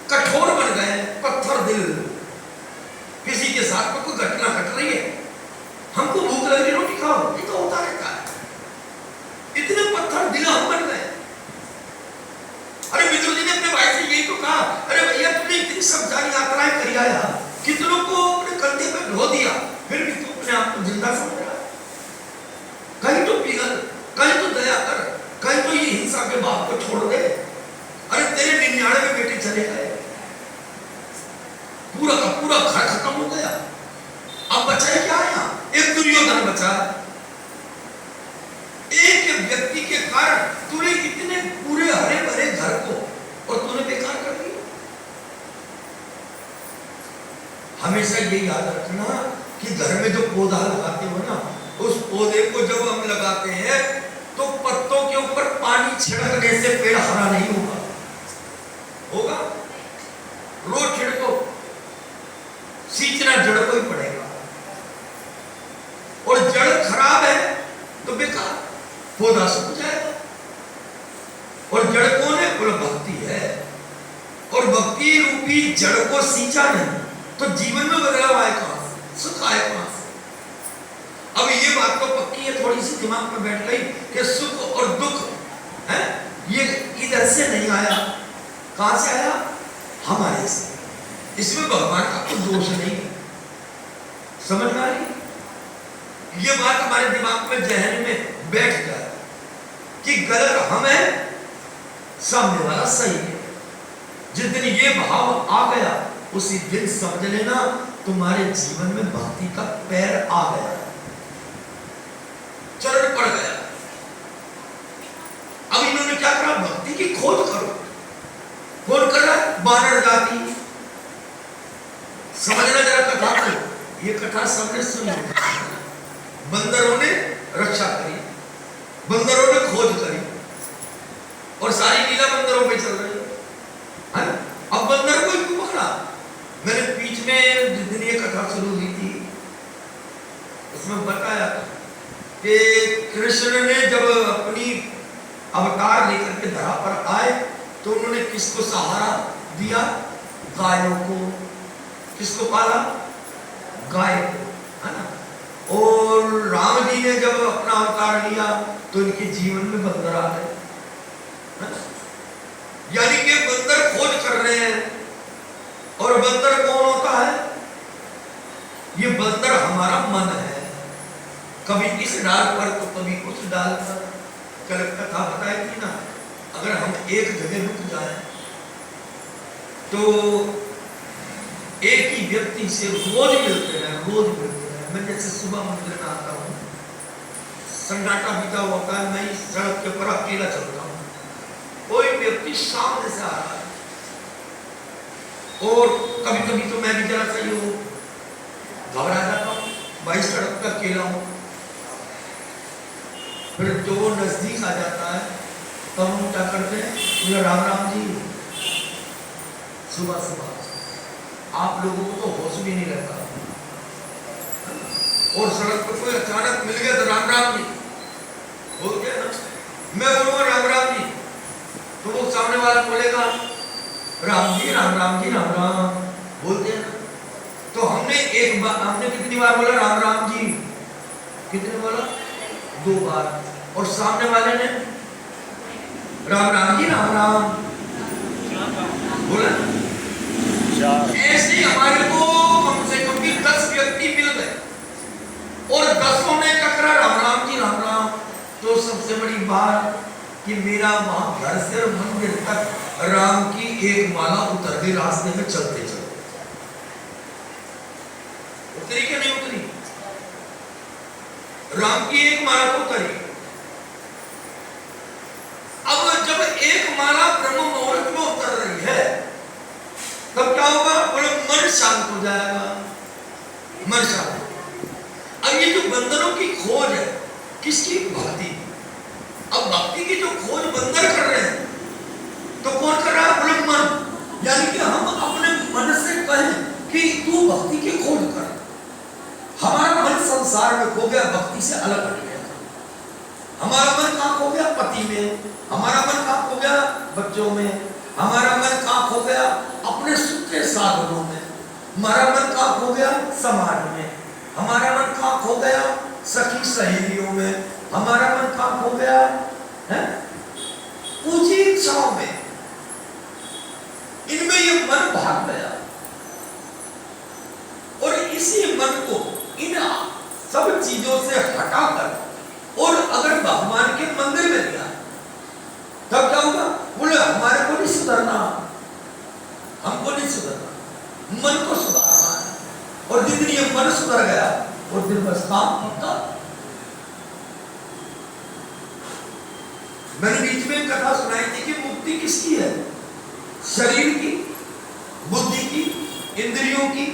कठोर बन गए, पत्थर दिल। किसी के साथ में कोई घटना घट रही है, हमको भूख लग रही, रोटी खाओ, ये तो होता रहता है, इतने पत्थर दिल हम बन गए। अरे मित्रों जी ने अपने भाई से यही तो कहा, अरे भैया तुमने इतनी सब जानी यात्राएं करी आया, कितनों को अपने कंधे पे ढो दिया, फिर भी तू अपने आप को जिंदा समझ रहा है। कहीं तो पिघल, कहीं तो दया कर, कहीं तो ये हिंसा के बाप को छोड़ दे। अरे तेरे 99 बेटे चले गए, पूरा का पूरा घर खत्म हो गया, अब बचा है क्या? यहाँ एक दुर्योधन बचा, एक व्यक्ति के कारण तूने इतने पूरे हरे भरे घर को और तूने बेकार कर दिया। हमेशा ये याद रखना कि घर में जो पौधा लगाते हो ना, उस पौधे को जब हम लगाते हैं तो पत्तों के ऊपर पानी छिड़कने से पेड़ हरा नहीं होगा, होगा? रोज छिड़को, सींचना जड़ को ही पड़ेगा, और जड़ खराब है तो बेकार, पौधा सूख जाएगा। और जड़ कौन है? बोला भक्ति है, और भक्ति रूपी जड़ को सींचा नहीं, तो जीवन में बदलाव आए कहां से, सुख आए कहां से? अब ये बात तो पक्की है, थोड़ी सी दिमाग में बैठ गई कि सुख और दुख है ये इधर से नहीं आया, कहां से आया? हमारे से। इसमें भगवान का कोई दोष नहीं है। समझ में आ रही? ये बात हमारे दिमाग में, जहन में बैठ जाए कि गलत हम है, सामने वाला सही है। जिस दिन ये भाव आ गया उसी दिन समझ लेना तुम्हारे जीवन में भक्ति का पैर आ गया, चरण पड़ गया। अब इन्होंने क्या कहा? भक्ति की खोज करो। कौन कर रहा है? वानर जाति। समझना जरा कथा को, ये कथा सबने सुनी। बंदरों ने रक्षा करी, बंदरों ने खोज करी, और सारी लीला बंदरों पे चल रही है ना? अब बंदर को क्यों पकड़ा? मैंने बीच में जिस दिन ये कथा शुरू हुई थी उसमें बताया कि कृष्ण ने जब अपनी अवतार लेकर के धरा पर आए तो उन्होंने किसको सहारा दिया? गायों को। किसको पाला? गाय को, है ना? और राम जी ने जब अपना अवतार लिया तो इनके जीवन में बंदर आ गए, यानी कि बंदर खोज कर रहे हैं। और बंदर कौन होता है? ये बंदर हमारा मन है, कभी इस डाल पर तो कभी उस डाल पर। कल कथा बताई थी ना, अगर हम एक जगह रुक जाए तो एक ही व्यक्ति से रोज मिलते रहे, रोज मिलते रहे। मैं जैसे सुबह मंदिर में आता हूँ, सन्नाटा बीता होता है, मैं इस सड़क के ऊपर अकेला चलता हूँ, कोई व्यक्ति सामने से आ रहा है, और कभी कभी तो मैं भी जरा सही हूँ, घबरा जाता हूँ, भाई सड़क पर अकेला हूँ। फिर जो नजदीक आ जाता है तब हम क्या करते हैं? बोले राम राम जी। सुबह सुबह आप लोगों को तो होश भी नहीं रहता, और सड़क पर कोई अचानक मिल गया तो राम राम जी बोलते हैं ना। मैं बोलूँगा राम राम जी तो वो सामने वाला बोलेगा राम जी राम राम जी राम राम, बोलते हैं ना। तो हमने एक बार, हमने कितनी बार बोला राम राम जी? कितने बोला? 2 बार। और सामने वाले ने राम राम जी राम राम बोला। ऐसे हमारे को कम से कम भी 10 व्यक्ति मिल गए और 10 ने टकरा राम राम जी राम राम। तो सबसे बड़ी बात कि मेरा वहां घर से मंदिर तक राम की एक माला उतर गई रास्ते में चलते चलते। उतरी क्या नहीं उतरी? राम की एक माला तो उतरी। अब जब एक माला ब्रह्म मुहूर्त में उतर रही है तब क्या होगा? बोले मन शांत हो जाएगा, मन शांत। अब ये जो बंदरों की खोज है, किसकी? भक्ति। अब भक्ति की जो खोज बंदर कर रहे हैं तो कौन कर रहा है? बोले मन। यानी कि हम अपने मन से कहें कि तू भक्ति की खोज कर। हमारा मन संसार में खो गया, भक्ति से अलग हट गया। हमारा मन कहाँ खो गया? पति में। हमारा मन कहाँ खो गया? बच्चों में। हमारा मन कहाँ खो गया? अपने सुख के साधनों में। हमारा मन कहाँ खो गया? समाज में। हमारा मन कहाँ खो गया? सखी सहेलियों में। हमारा मन कहाँ खो गया? है पूजी इच्छाओं में। इनमें ये मन भाग गया और इसी मन को इन सब चीजों से हटाकर और अगर भगवान के मंदिर में दिया तब क्या होगा? बोले हमारे को नहीं सुधरना, हमको नहीं सुधरना, मन को सुधारना है। और जिस दिन ये मन सुधर गया उस दिन बस काम होता। मैंने बीच में कथा सुनाई थी कि मुक्ति किसकी है? शरीर की, बुद्धि की, इंद्रियों की,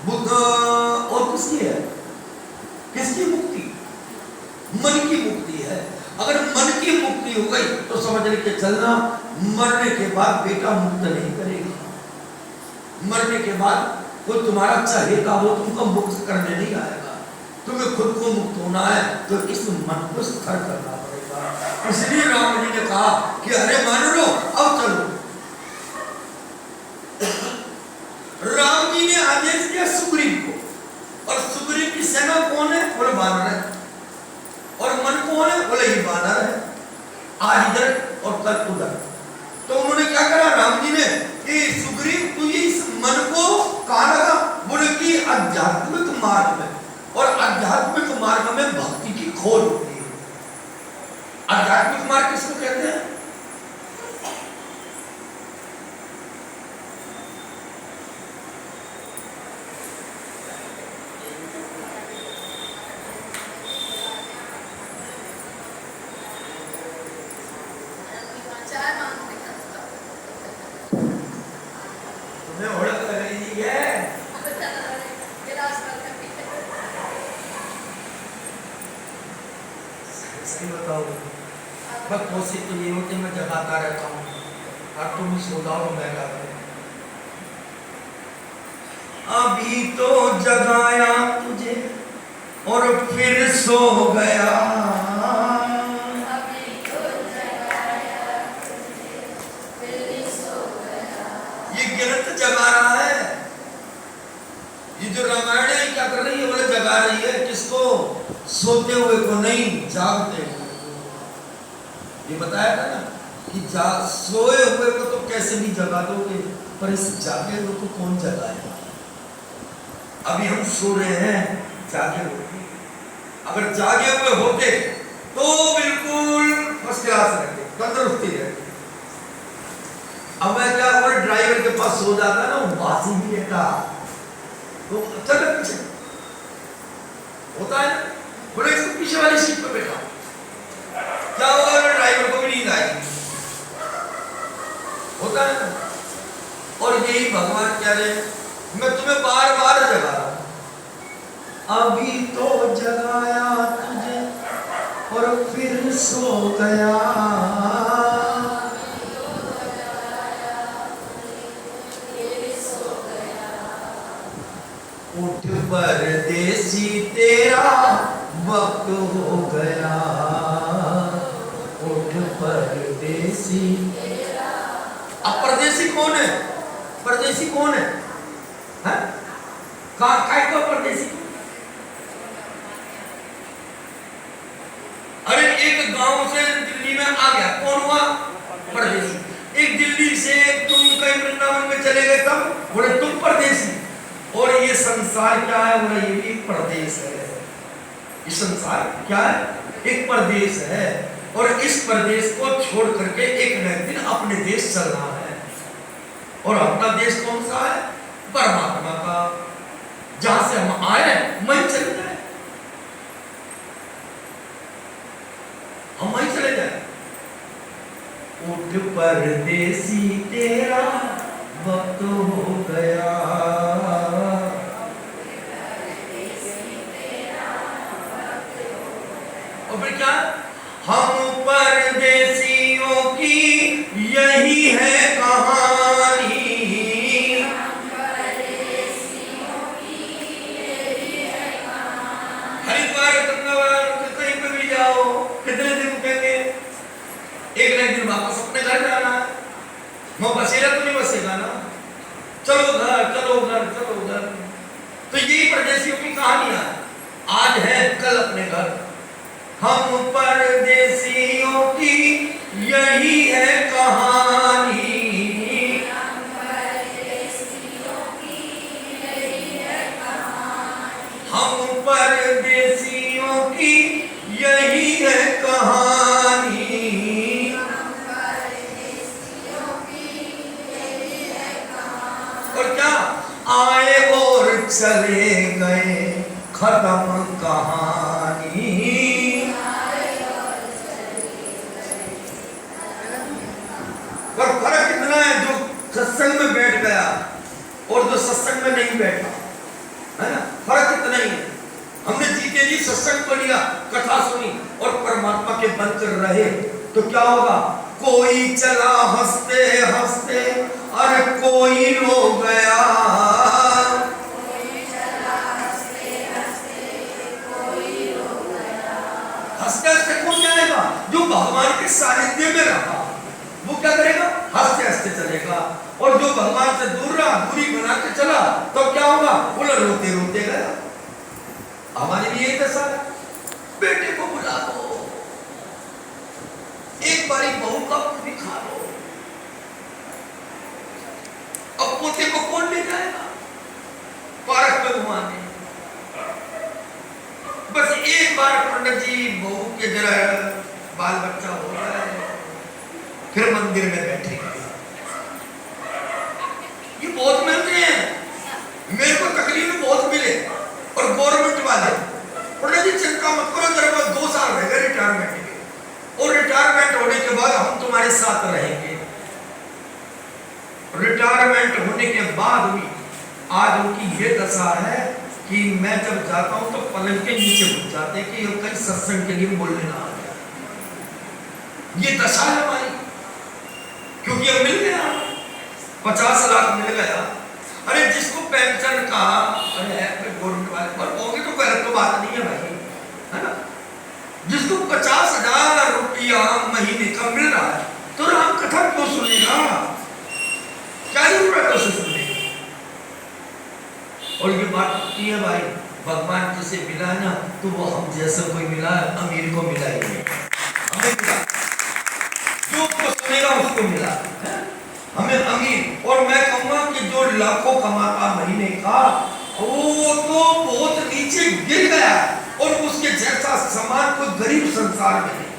और किसकी है? किसकी मुक्ति? मन की मुक्ति है। अगर मन की मुक्ति हो गई तो समझ लेके चलना मरने के बाद बेटा मुक्त नहीं करेगा। मरने के बाद कोई तुम्हारा चाहेगा वो तुमको मुक्त करने नहीं आएगा। तुम्हें खुद को मुक्त होना है तो इस मन को स्थिर करना पड़ेगा। इसलिए राम जी ने कहा कि अरे मान लो अब चलो। राम जी ने आज आदेश दिया सुग्रीव को, और सुग्रीव की सेना कौन है? बोले वानर है। और मन कौन है? बोले ये वानर है, आज इधर और कल उधर। तो उन्होंने क्या करा राम जी ने कि सुग्रीव तू ये इस मन को कहाँ लगा? बोले कि आध्यात्मिक मार्ग में, और आध्यात्मिक मार्ग में भक्ति की खोज होती है। आध्यात्मिक मार्ग किसको कहते हैं? सही बताओ, मैं कोशिश तो ये होती मैं जगाता रहता हूँ, और तुम सोता हो मैं क्या करूँ? अभी तो जगाया तुझे और फिर सो गया, अभी तो जगाया तुझे फिर सो गया। ये गलत जगा रहा है। ये जो रामायण है क्या कर रही है? बोले जगा रही है किसको? सोते हुए को नहीं, जागते हुए को। ये बताया था ना कि सोए हुए को तो कैसे भी जगा दोगे, पर इस जागे हुए को कौन जगाएगा? अभी हम सो रहे हैं जागे हुए, अगर जागे हुए होते तो बिल्कुल फर्स्ट क्लास रहते, तंदुरुस्ती रहती। अब मैं क्या बोले, ड्राइवर के पास सो जाता ना, वो बासी भी रहता तो चल पीछे होता है ना, बोले इसको पीछे वाली सीट पर बैठा, क्या होगा? ड्राइवर को भी नींद आएगी, होता है ना। और यही भगवान कह रहे, मैं तुम्हें बार बार जगा रहा हूं, अभी तो जगाया तुझे और फिर सो गया, उठ परदेसी तेरा वक्त हो गया, उठ परदेसी। अब परदेसी कौन है? परदेसी कौन है? काय को परदेसी? अरे एक गांव से दिल्ली में आ गया, कौन हुआ? परदेसी। एक दिल्ली से तुम कहीं वृंदावन में चले गए, तब बोले तुम परदेसी। और ये संसार क्या है? बोला ये भी एक परदेश है। ये संसार क्या है? एक परदेश है, और इस परदेश को छोड़ करके एक न एक दिन अपने देश चलना है। और अपना देश कौन सा है? परमात्मा का, जहां से हम आए वहीं चले जाए, हम वहीं चले जाए। उठ परदेसी तेरा वक्त हो गया, और फिर क्या? हम परदेसियों की यही है कहानी, हरिद्वार गंगावर कहीं पे भी जाओ, कितने दिन रुकेंगे? एक न एक दिन वापस अपने घर जाना है। वहां बसेगा तो नहीं बसेगा ना, चलो घर चलो घर चलो घर। तो यही परदेसियों की कहानियां आज है, कल अपने घर। हम परदेसियों की यही है कहानी, हम परदेसियों की यही है कहानी, हम परदेसियों की यही है कहानी, हम परदेसियों की यही है कहानी। और क्या? आए और चले गए, खत्म कहानी। पर फर्क इतना है, जो सत्संग में बैठ गया और जो सत्संग में नहीं बैठा, है ना, फर्क इतना ही है। हमने जीते जी सत्संग को लिया, कथा सुनी और परमात्मा के बन कर रहे, तो क्या होगा? कोई चला हंसते हंसते, अरे कोई रो गया, कोई चला हंसते हंसते, कोई रो गया। हंसते हंसते कौन जाएगा? जो भगवान के सानिध्य में रहा, वो क्या करेगा? हंसते हंसते चलेगा। और जो भगवान से दूर रहा, दूरी बना के चला, तो क्या होगा? बोला रोते रोते गया। हमारी भी यही दशा है, बेटे को बुला दो, एक बारी बहू का मुंह भी खा लो, अब पोते को कौन ले जाएगा पार्क में घुमाने? बस एक बार पंडित जी बहू के जरा बाल बच्चा हो जाए, फिर मंदिर में बैठेंगे। ये बहुत मिलते हैं, मेरे को तकलीफ बहुत मिले। और गवर्नमेंट वाले, पंडित जी चिंता मत करो, तेरे पास 2 साल रह गए रिटायरमेंट के, और रिटायरमेंट होने के बाद हम तुम्हारे साथ रहेंगे। रिटायरमेंट होने के बाद भी आज उनकी ये दशा है कि मैं जब जाता हूं तो पलंग के नीचे घुस जाते कि कहीं सत्संग के लिए बोलने ना आ जाए। ये दशा है हमारी, क्योंकि अब मिल गया 50 लाख मिल गया। अरे जिसको पेंशन का, अरे गवर्नमेंट वाले पर होंगे तो गलत तो बात नहीं है भाई, है ना? जिसको 50,000 रुपया महीने का मिल रहा है तो राम कथा क्यों सुनेगा? क्या जरूरत है उसे सुनने की? और ये बात होती है भाई, भगवान जिसे मिला ना तो वो हम जैसा कोई मिला, अमीर को मिला ही नहीं, हमें मिला, जो को सुनेगा उसको मिला है? हमें अमीर। और मैं कहूँगा कि जो लाखों कमाता महीने का, वो तो बहुत नीचे गिर गया, और उसके जैसा समान कोई गरीब संसार में नहीं।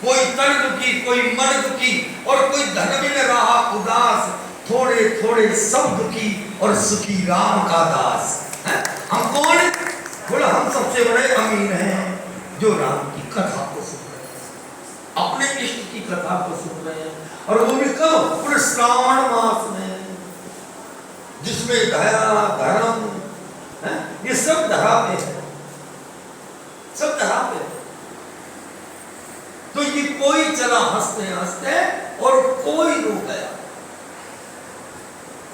कोई तन दुखी, कोई मन दुखी, और कोई धन भी न रहा उदास, थोड़े थोड़े सब दुखी और सुखी राम का दास है? हम कौन है? बोला हम सबसे बड़े अमीर हैं जो राम की कथा को सुन रहे हैं, अपने इष्ट की कथा को सुन रहे हैं। और वो भी कब? पूरे श्रावण मास में, जिसमें दया धर्म है, ये सब धरा पे है, सब धरा पे है। तो ये कोई चला हंसते हंसते और कोई रो गया,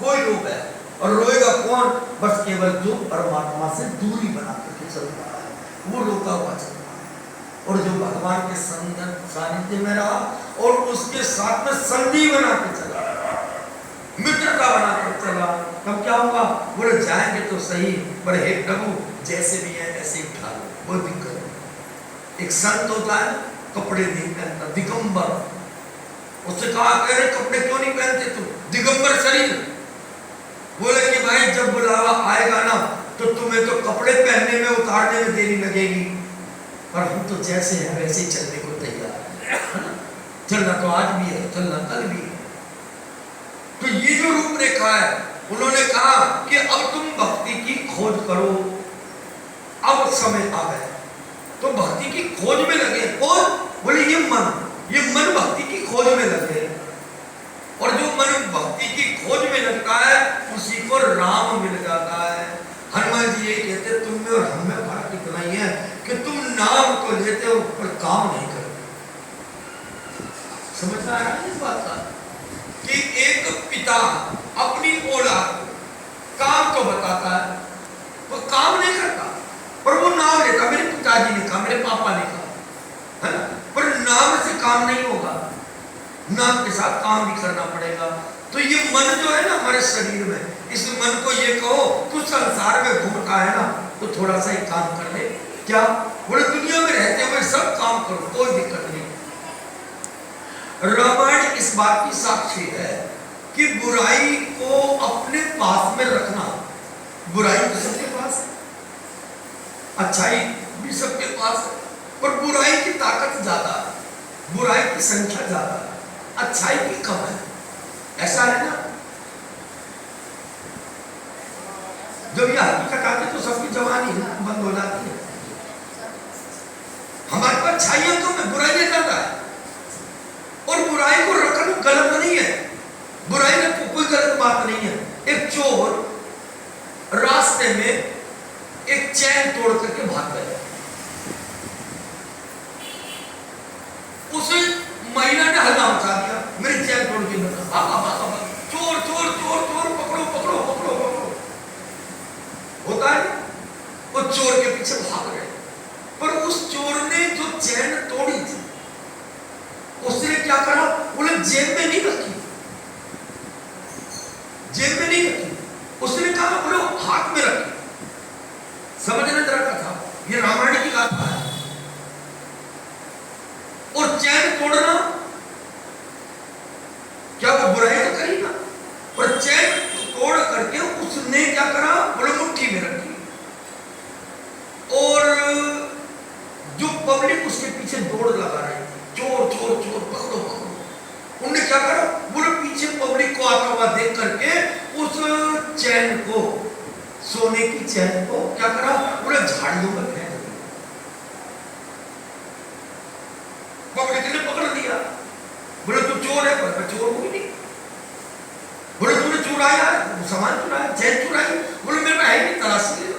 कोई रो गया। और रोएगा कौन? बस केवल जो परमात्मा से दूरी बना करके चल रहा है, वो रोता हुआ चल रहा है। और जो भगवान के सानिध्य में रहा और उसके साथ में संधि बना के चला, मित्रता बना कर चला, तब क्या होगा? बोले जाएंगे तो सही, पर हे प्रभु जैसे भी है ऐसे ही उठा लो, वो दिक्कत है। एक संत होता है, कपड़े नहीं पहनता, दिगंबर, उससे कहा अरे कपड़े क्यों नहीं पहनते तुम? दिगंबर शरीर। बोले कि भाई जब बुलावा आएगा ना तो तुम्हें तो कपड़े पहनने में, उतारने में देरी लगेगी, पर हम तो जैसे हैं वैसे ही चलने को तैयार है। चलना तो आज भी है, चलना कल भी है। तो ये जो रूपरेखा है, उन्होंने कहा कि अब तुम भक्ति की खोज करो, अब समय आ गया। तो भक्ति की खोज में लगे कौन? बोले ये मन भक्ति की खोज में लगे। और जो मन भक्ति की खोज में लगता है उसी को राम मिल जाता है। हनुमान जी ये कहते तुम में और हम में फर्क इतना ही है कि तुम नाम तो लेते हो पर काम नहीं करते। समझ में आ रहा है इस बात का कि एक पिता अपनी औलाद को काम तो बताता है, वो काम नहीं करता, पर वो नाम लेता, मेरे पिताजी ने कहा, मेरे पापा ने कहा, है ना? पर नाम से काम नहीं होगा, नाम के साथ काम भी करना पड़ेगा। तो ये मन जो है ना हमारे शरीर में, इस मन को ये कहो तू संसार में घूमता है ना तो थोड़ा सा ही काम कर ले। क्या? बोले दुनिया में रहते हुए सब काम करो, कोई दिक्कत नहीं। रामायण इस बात की साक्षी है कि बुराई को अपने पास में रखना, बुराई तो सबके पास है, अच्छाई भी सबके पास है, पर बुराई की ताकत ज्यादा है, बुराई की संख्या ज्यादा है, अच्छाई की कम है। ऐसा है ना? जब ये हकीकत आती तो सबकी जवानी बंद हो जाती है। हमारे पास अच्छाइयां कम है, बुराइयां ज्यादा है। और बुराई को रखना गलत नहीं है, बुराई में कोई गलत बात नहीं है। एक चोर रास्ते में एक चैन तोड़ करके भाग गया, उसे महिला ने हल्ला मचा दिया, मेरी चैन तोड़ के चोर चोर चोर चोर पकड़ो पकड़ो पकड़ो पकड़ो। होता है वो चोर के पीछे भाग रहे, पर उस चोर ने जो चैन तोड़ी थी उसने क्या करा? बोले जेब में नहीं रखी, जेब में नहीं रखी, उसने तोड़ना, क्या वो बुराई तो करी ना, पर चैन तोड़ करके उसने क्या करा, बोले मुट्ठी में रखी। और जो पब्लिक उसके पीछे दौड़ लगा रही थी, चोर चोर चोर, पकड़ो पकड़ो, उन्होंने क्या करा, बोले पीछे पब्लिक को आता हुआ देख करके उस चैन को, सोने की चैन को क्या करा, बोले झाड़ियों में फेंक दिया। पब्लिक ने पकड़ दिया, बोले तू चोर है, पर चोर हुई नहीं। बोले तूने चुराया, सामान चुराया, चैन चुराई, बोले मेरे में है नहीं, तलाशी ले लो।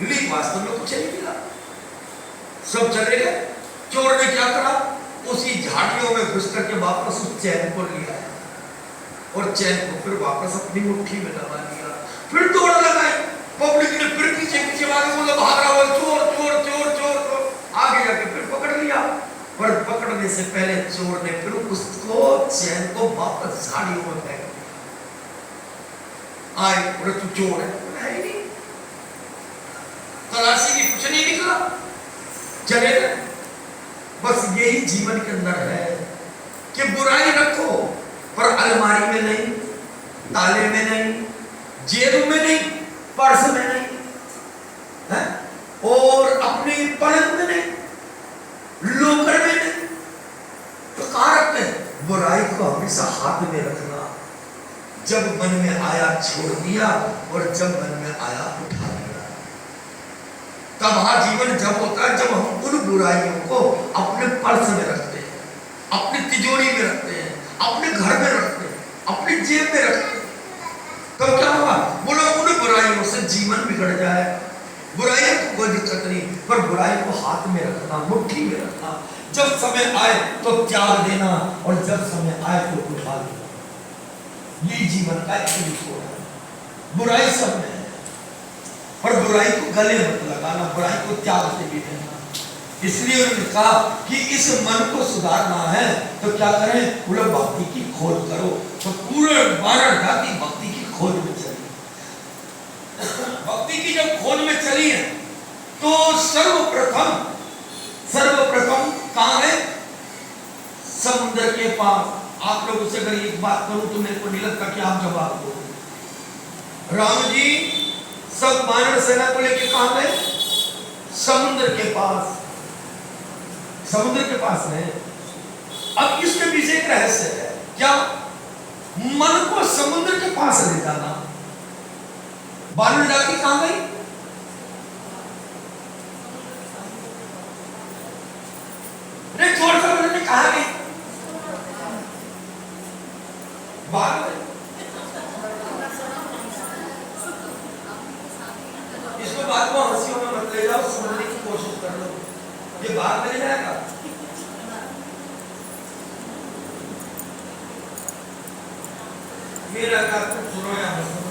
लेकिन वास्तव में कुछ नहीं मिला, सब चले गए। चोर ने क्या करा, उसी झाड़ियों में घुस करके वापस उस चैन को ले आया और चैन को फिर वापस अपनी मुट्ठी में दबा लिया। फिर दौड़ लगाई, पब्लिक ने फिर पीछे पीछे भागे, बोला भाग रहा है चोर चोर चोर चोर चोर, आगे जाके फिर पकड़ लिया। पर पकड़ने से पहले चोर ने फिर उसको चैन को वापस झाड़ियों में फेंक दिया। आए, बोले तू चोर है ही नहीं, तलाशी की कुछ नहीं निकला, चले गए। बस यही जीवन के अंदर है कि बुराई रखो पर अलमारी में नहीं, ताले में नहीं, जेब में नहीं, पर्स में नहीं है? और अपने पलंग में नहीं, लोकर में नहीं, तो कहां रखते हैं? बुराई को हमेशा हाथ में रखना, जब मन में आया छोड़ दिया और जब मन में आया उठा लिया। तब जीवन जब होता है जब हम उन बुराइयों को अपने पर्स में रखते हैं, अपनी तिजोरी में रखते हैं, अपने घर में रखते हैं, अपनी जेब में रखते हैं। तब क्या होगा, बोलो उन बुराइयों से जीवन बिगड़ जाए। बुराइयों को कोई दिक्कत नहीं, पर बुराई को हाथ में रखना, मुट्ठी में रखना, जब समय आए तो त्याग देना और जब समय आए तो उठा देना। ये जीवन का एक है। बुराई सब में है, पर बुराई को गले मत लगाना, बुराई को त्याग से भी देना। इसलिए उन्होंने कहा कि इस मन को सुधारना है तो क्या करें, बोले भक्ति की खोज करो। तो पूरे वानर जाति भक्ति की खोज में चली। भक्ति की जब खोज में चली है तो सर्वप्रथम कहां है, समुद्र के पास। आप लोगों से अगर एक बात करूं तो मेरे को नहीं लगता कि आप जवाब दो। राम जी सब वानर सेना को लेकर कहां गए, समुद्र के पास। समुद्र के पास है। अब इसके पीछे एक रहस्य है, क्या मन को समुद्र के पास ले जाना। वानर जाति कहां गई, नहीं छोड़ समुद्र ने कहा गई, बाहर। इसको बात को हंसियों में मत ले जाओ, समझने की कोशिश कर लो, ये बात नहीं जाएगा। मेरा का कुछ सुनो या मत सुनो,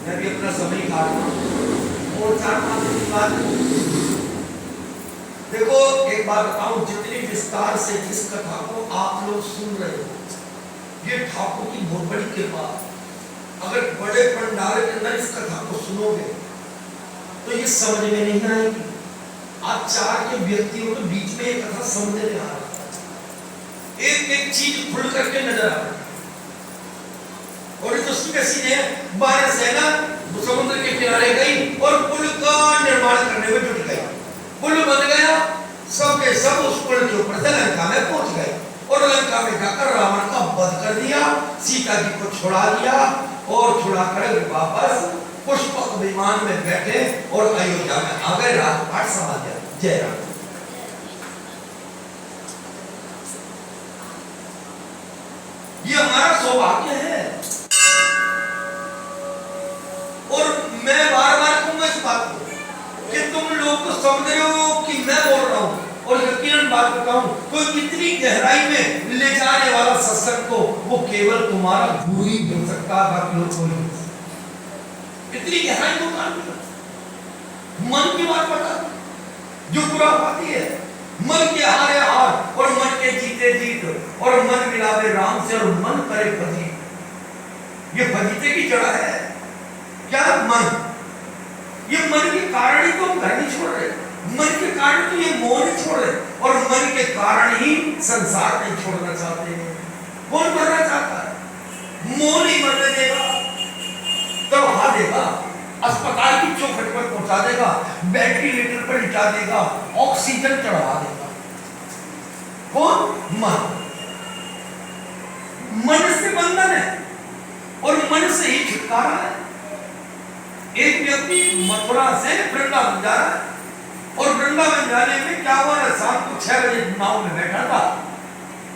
मैं भी अपना समय काट रहा हूं और 4-5 दिन की बात। देखो एक बात बताऊं, जितनी विस्तार से जिस कथा को आप लोग सुन रहे हो, ये ठाकुर की बहुत बड़ी कृपा। अगर बड़े पंडाल के अंदर इस कथा को सुनोगे तो ये समझ में नहीं आएगी। आप 4 के व्यक्तियों के बीच में एक कथा समझ में आ रहा है, एक एक चीज खुल करके नजर आ रही है। और जो सीधे वानर सेना समुद्र के किनारे गई और पुल का निर्माण करने में जुट गई। पुल बन गया, सब के सब उस पुल के ऊपर से लंका में पहुंच गए और लंका में जाकर रावण का वध कर दिया, सीता जी को छुड़ा दिया और छुड़ा कर वापस पुष्पक विमान में बैठे और अयोध्या में आ गए, राजपाट संभाल लिया। जय राम। ये हमारा सौभाग्य है। और मैं बार बार कहूंगा इस बात को कि तुम लोग तो समझ रहे हो कि मैं बोल रहा हूं, और यकीनन बात बताऊं तो इतनी गहराई में ले जाने वाला सत्संग को वो केवल तुम्हारा गुरु ही मिल सकता है, बाकी लोग को नहीं। इतनी गहराई को मन की बात बता, जो बुरा पाती है, मन के हारे हार और मन के जीते जीत, और मन मिलावे राम से और मन करे फजीत। ये फजीते की जड़ है क्या? मन। ये मन के कारण ही तो हम घर नहीं छोड़ रहे, मन के कारण तो ये मोह नहीं छोड़ रहे, और मन के कारण ही संसार नहीं छोड़ना चाहते हैं। कौन मरना चाहता है? मोह नहीं मरने देगा, दबा देगा, अस्पताल की चौखट पर पहुंचा देगा, वेंटिलेटर पर लिटा देगा, ऑक्सीजन चढ़ा देगा। कौन? मन। मन से बंधन है और मन से ही छुटकारा है। एक व्यक्ति मथुरा से वृंदावन जा रहा है, और वृंदावन जाने में क्या हुआ है, शाम को 6 बजे नाव में बैठा था,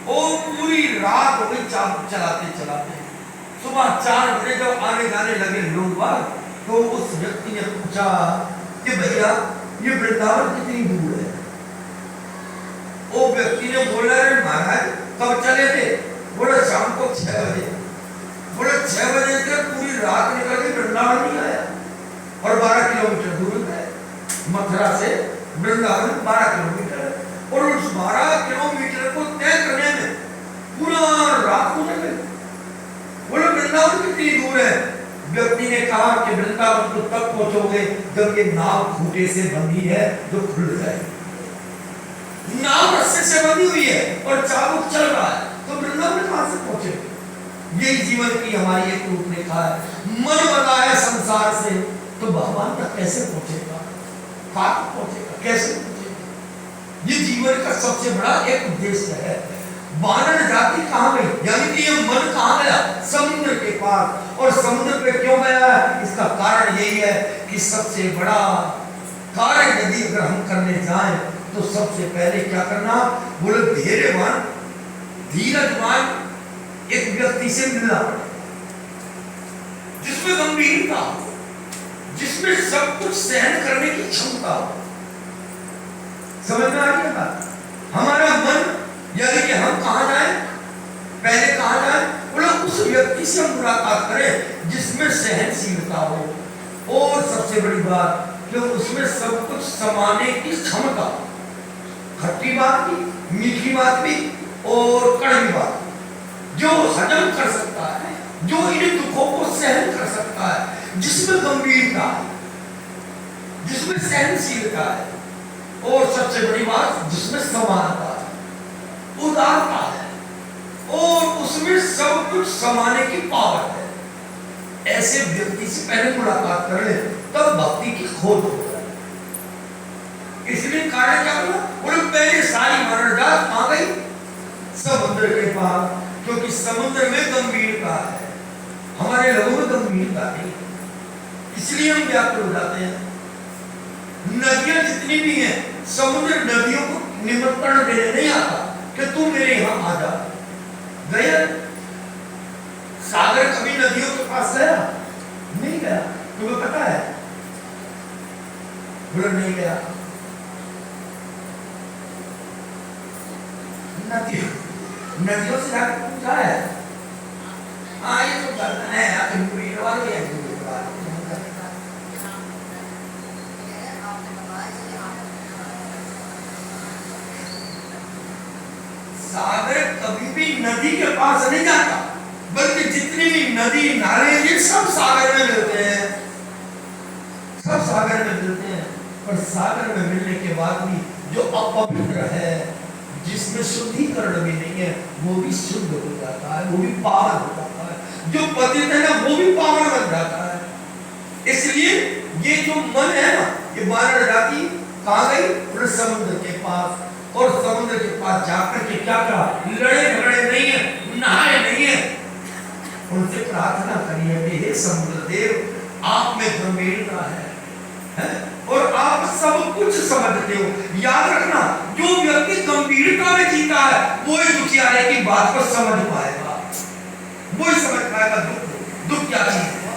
वो पूरी रात हो गई चाबुक चलाते चलाते। सुबह 4 बजे जब आने जाने लगे लोग, तो उस व्यक्ति ने पूछा कि भैया ये वृंदावन कितनी दूर है? वो व्यक्ति ने बोला, अरे महाराज कब चले थे? बोला शाम को 6 बजे। बोले 6 बजे से पूरी रात निकल के वृंदावन नहीं आया, और 12 किलोमीटर दूर है मथुरा से वृंदावन, 12 किलोमीटर है, और उस 12 किलोमीटर को तय करने में पूरा रात गुजर गई। बोले वृंदावन कितनी दूर है? व्यक्ति ने कहा कि वृंदावन को तब पहुंचोगे जब ये नाव खूंटे से बंधी है जो खुल जाएगी। नाव रस्से से बंधी हुई है और चाबुक चल रहा है, तो वृंदावन कहां से पहुंचे? यही जीवन की हमारी एक रूपरेखा है। मन बना है संसार से, तो भगवान तक कैसे पहुंचेगा? कहां पहुंचेगा? कैसे पहुंचेगा? ये जीवन का सबसे बड़ा एक उद्देश्य है। वानर जाति कहां गई? यानी कि ये मन कहां गया? समुद्र के पार। और समुद्र पे क्यों गया? इसका कारण यही है कि सबसे बड़ा कार्य यदि अगर हम करने जाएं तो सबसे पहले क्या करना? बोले धैर्यवान, धीरजवान एक व्यक्ति से मिलना पड़े, जिसमें गंभीरता हो, जिसमें सब कुछ सहन करने की क्षमता हो। समझ में आ रही है बात? हमारा मन, यानी कि हम कहां जाएं? पहले कहां जाएं? बोला उस व्यक्ति से हम मुलाकात करें जिसमें सहनशीलता हो, और सबसे बड़ी बात कि उसमें सब कुछ समाने की क्षमता हो। खट्टी बात भी, मीठी बात भी, और कड़वी बात, जो हजम कर सकता है, जो इन दुखों को सहन कर सकता है, जिसमें गंभीरता है, जिसमें सहनशीलता है, और सबसे बड़ी बात जिसमें समानता है, उदारता है, और उसमें सब कुछ समाने की पावर है। ऐसे व्यक्ति से पहले मुलाकात कर ले, तब भक्ति की खोज हो जाए। इसलिए कारण क्या बोला? बोले पहले सारी मानव जात आ गई समुद्र के पार, क्योंकि समुद्र में गंभीरता है, हमारे लोगों में गंभीरता नहीं, इसलिए हम व्याकुल हो जाते हैं। नदियां जितनी भी हैं, समुद्र नदियों को निमंत्रण देने नहीं आता कि तू मेरे यहां आ जा। गया सागर कभी नदियों के पास गया? नहीं गया। तुम्हें पता है? बोला नहीं गया। नदियों से जाकर पूछा है? हाँ ये तो करना है, सागर कभी भी नदी के पास नहीं जाता, बल्कि जितनी भी नदी नाले ये सब सागर में मिलते हैं, सब सागर में मिलते हैं। पर सागर में मिलने के बाद भी जो अपवित्र है, जिसमें शुद्धिकरण भी नहीं है, वो भी शुद्ध हो जाता है, वो भी पावन हो जाता है। जो पतित है ना, वो भी पावन बन जाता है। इसलिए ये जो मन है ना, ये वानर जाति कहां गई? पूरे समुद्र के पास, और समुद्र के पास जाकर के क्या कहा? लड़े झगड़े नहीं है, नहाए नहीं है, उनसे प्रार्थना करिए कि हे समुद्र देव, आप में गंभीरता है, और आप सब कुछ समझते हो। याद रखना, जो व्यक्ति गंभीरता में जीता है, वो ही दुखियारे की बात को समझ पाएगा, वो ही समझ पाएगा दुख क्या चीज है,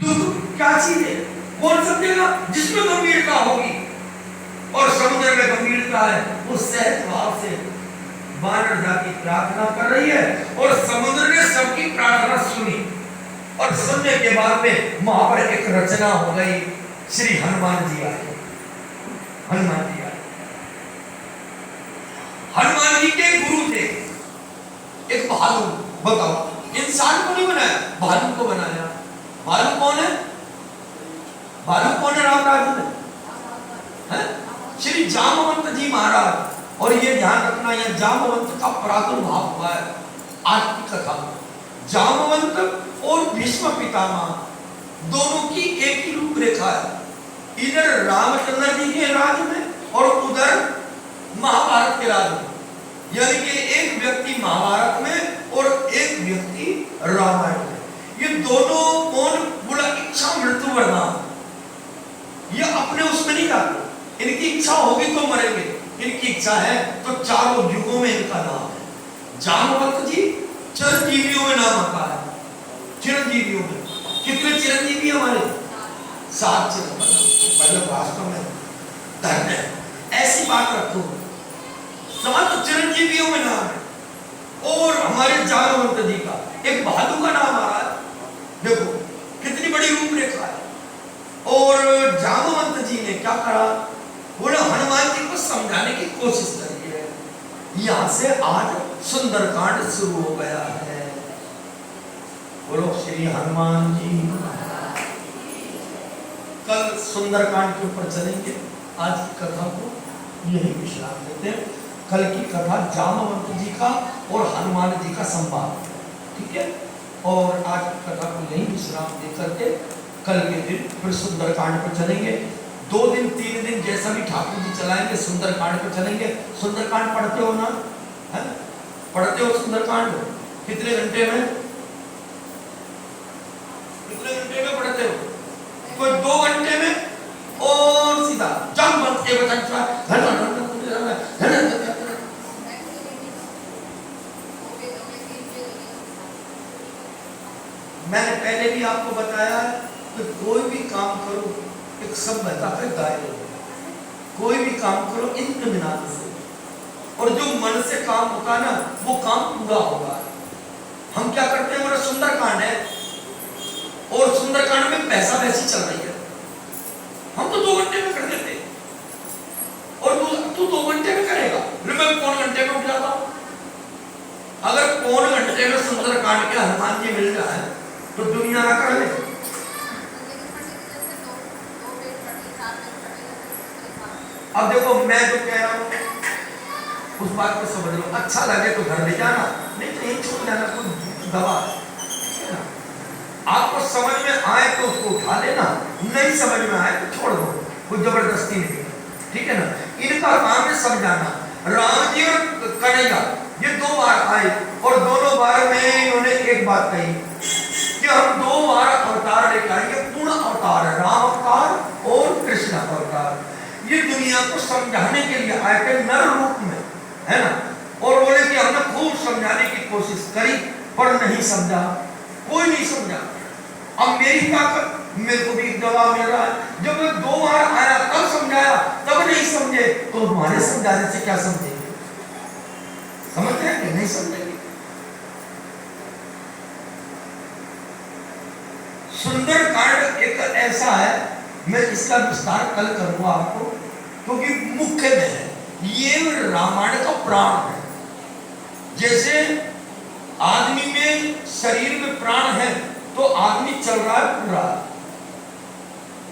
दुख क्या चीज है, कौन समझेगा? जिसमें गंभीरता होगी। और समुद्र में गंभीरता है, उस सहज भाव से वानर जाति प्रार्थना कर रही है, और समुद्र ने सबकी प्रार्थना सुनी, और सुनने के बाद में वहां पर एक रचना हो गई। श्री हनुमान जी आए, हनुमान जी आए। हनुमान जी के गुरु थे एक भालू। बताओ, इंसान को नहीं बनाया, भालू को बनाया। भालू कौन है? भालू कौन है? रामदास जी। है? श्री जामवंत जी महाराज। और ये ध्यान रखना, यह जामवंत का प्रादुर्भाव हुआ है आज की कथा में। जामवंत और भीष्म पितामह दोनों की एक ही रूपरेखा है। इधर रामचंद्र जी के राज में और उधर महाभारत के राज में, यानी कि एक व्यक्ति महाभारत में और एक व्यक्ति रामायण में। ये दोनों कौन बोला? इच्छा मृत्यु वरदान। ये अपने उसमें नहीं जाते, इनकी इच्छा होगी तो मरेंगे, इनकी इच्छा है तो चारों युगों में इनका नाम है। जामवंत जी चिरंजीवियों में नाम आता है, चिरंजीवियों में। कितने चिरंजीवी हमारे? 7 चिरंजीवी। मतलब वास्तव में धन्य है, ऐसी बात रखो। 7 चिरंजीवियों में नाम है। और हमारे जामवंत जी का एक भालू का नाम आ रहा है। देखो कितनी बड़ी रूपरेखा है। और जामवंत जी ने क्या करा? बोले हनुमान जी को समझाने की कोशिश करी है। यहां से आज सुंदरकांड शुरू हो गया है। बोलो श्री हनुमान जी। कल सुंदरकांड के ऊपर चलेंगे। आज की कथा को यही विश्राम देते हैं। कल की कथा जामवंत जी का और हनुमान जी का संवाद, ठीक है। और आज की कथा को यही विश्राम दे करके कल के दिन फिर सुंदरकांड पर चलेंगे। 2 दिन 3 दिन जैसा भी ठाकुर जी चलाएंगे सुंदरकांड पर चलेंगे। सुंदरकांड पढ़ते हो ना? है? पढ़ते हो सुंदरकांड? कितने घंटे में? कितने घंटे में पढ़ते हो? कोई 2 घंटे में और सीधा जामवंत के वचन मैंने पहले भी आपको बताया कि कोई भी काम करो एक सभ्यता के दायरे में, कोई भी काम करो इत्मीनान से, और जो मन से काम होता है ना वो काम पूरा होगा। हम क्या करते हैं? हमारा सुंदरकांड है और सुंदरकांड में पैसा वैसी चल रही है, हम तो 2 घंटे में कर देते हैं। और तू 2 घंटे में करेगा, मैं पौन घंटे में उठ जाता हूं। अगर पौन घंटे में सुंदरकांड के हनुमान जी मिल जाए तो दुनिया ना कर ले। अब देखो मैं जो कह रहा हूं उस बात को समझ लो। अच्छा लगे तो घर ले जाना, नहीं तो यही छोड़ जाना। कोई दवा है ना, आपको समझ में आए तो उसको उठा लेना, नहीं समझ में आए तो छोड़ दो, कोई जबरदस्ती नहीं, ठीक है ना। इनका काम है समझाना। राम जी और कन्हैया ये 2 बार आए और दोनों बार में इन्होंने एक बात कही कि हम 2 बार अवतार लेकर आएंगे। पूर्ण अवतार है, राम अवतार और कृष्ण अवतार। ये दुनिया को समझाने के लिए आए थे नर रूप में, है ना। और बोले कि हमने खूब समझाने की कोशिश करी पर नहीं समझा, कोई नहीं समझा। अब मेरी ताकत, मेरे को भी एक जवाब मिल रहा है। जब मैं 2 बार आया तब समझाया, तब नहीं समझे तो तुम्हारे समझाने से क्या समझेंगे? समझते हैं कि नहीं समझेंगे? सुंदरकांड एक ऐसा है, मैं इसका विस्तार कल करूंगा आपको, क्योंकि मुख्य में है। ये रामायण का प्राण है। जैसे आदमी में शरीर में प्राण है तो आदमी चल रहा है पूरा,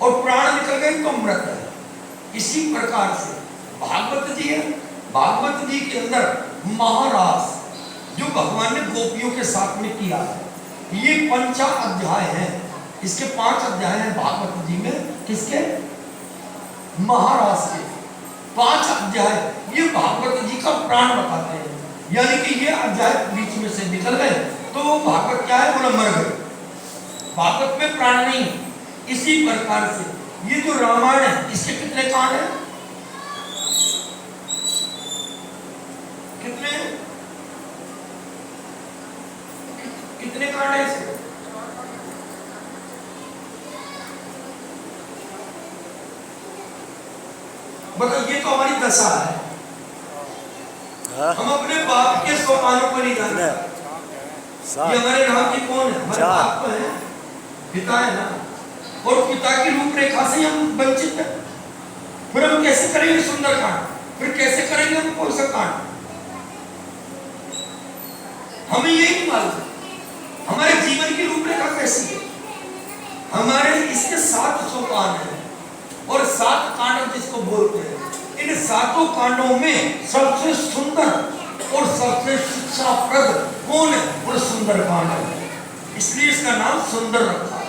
और प्राण निकल गए तो मृत है। इसी प्रकार से भागवत जी है। भागवत जी के अंदर महारास जो भगवान ने गोपियों के साथ में किया है, ये 5 अध्याय हैं। इसके 5 अध्याय हैं भागवत जी में। किसके? महारास के 5 अध्याय ये भागवत जी का प्राण बताते हैं। यानी कि ये अध्याय बीच में से निकल गए तो भागवत क्या है? बोला मर गए, भागवत में प्राण नहीं। इसी प्रकार से ये जो रामायण है इसके कितने कांड हैं? कितने कांड हैं इसके? बताओ, ये तो हमारी दशा है। हम अपने बाप के सोपानों को नहीं जानते। ये हमारे नाम की कौन है? हमारे बाप को है, पिता है ना। और पिता की रूपरेखा से हम वंचित हैं। फिर हम कैसे करेंगे सुंदरकांड? फिर कैसे करेंगे हम कौन सा कांड? हमें ये नहीं मालूम हमारे जीवन की रूपरेखा कैसी है। हमारे इसके 7 सोपान हैं और 7 कांड जिसको बोलते हैं, इन 7 कांडों में सबसे सुंदर और सबसे शिक्षाप्रद कौन है? वो सुंदर कांड है, इसलिए इसका नाम सुंदर रखा है।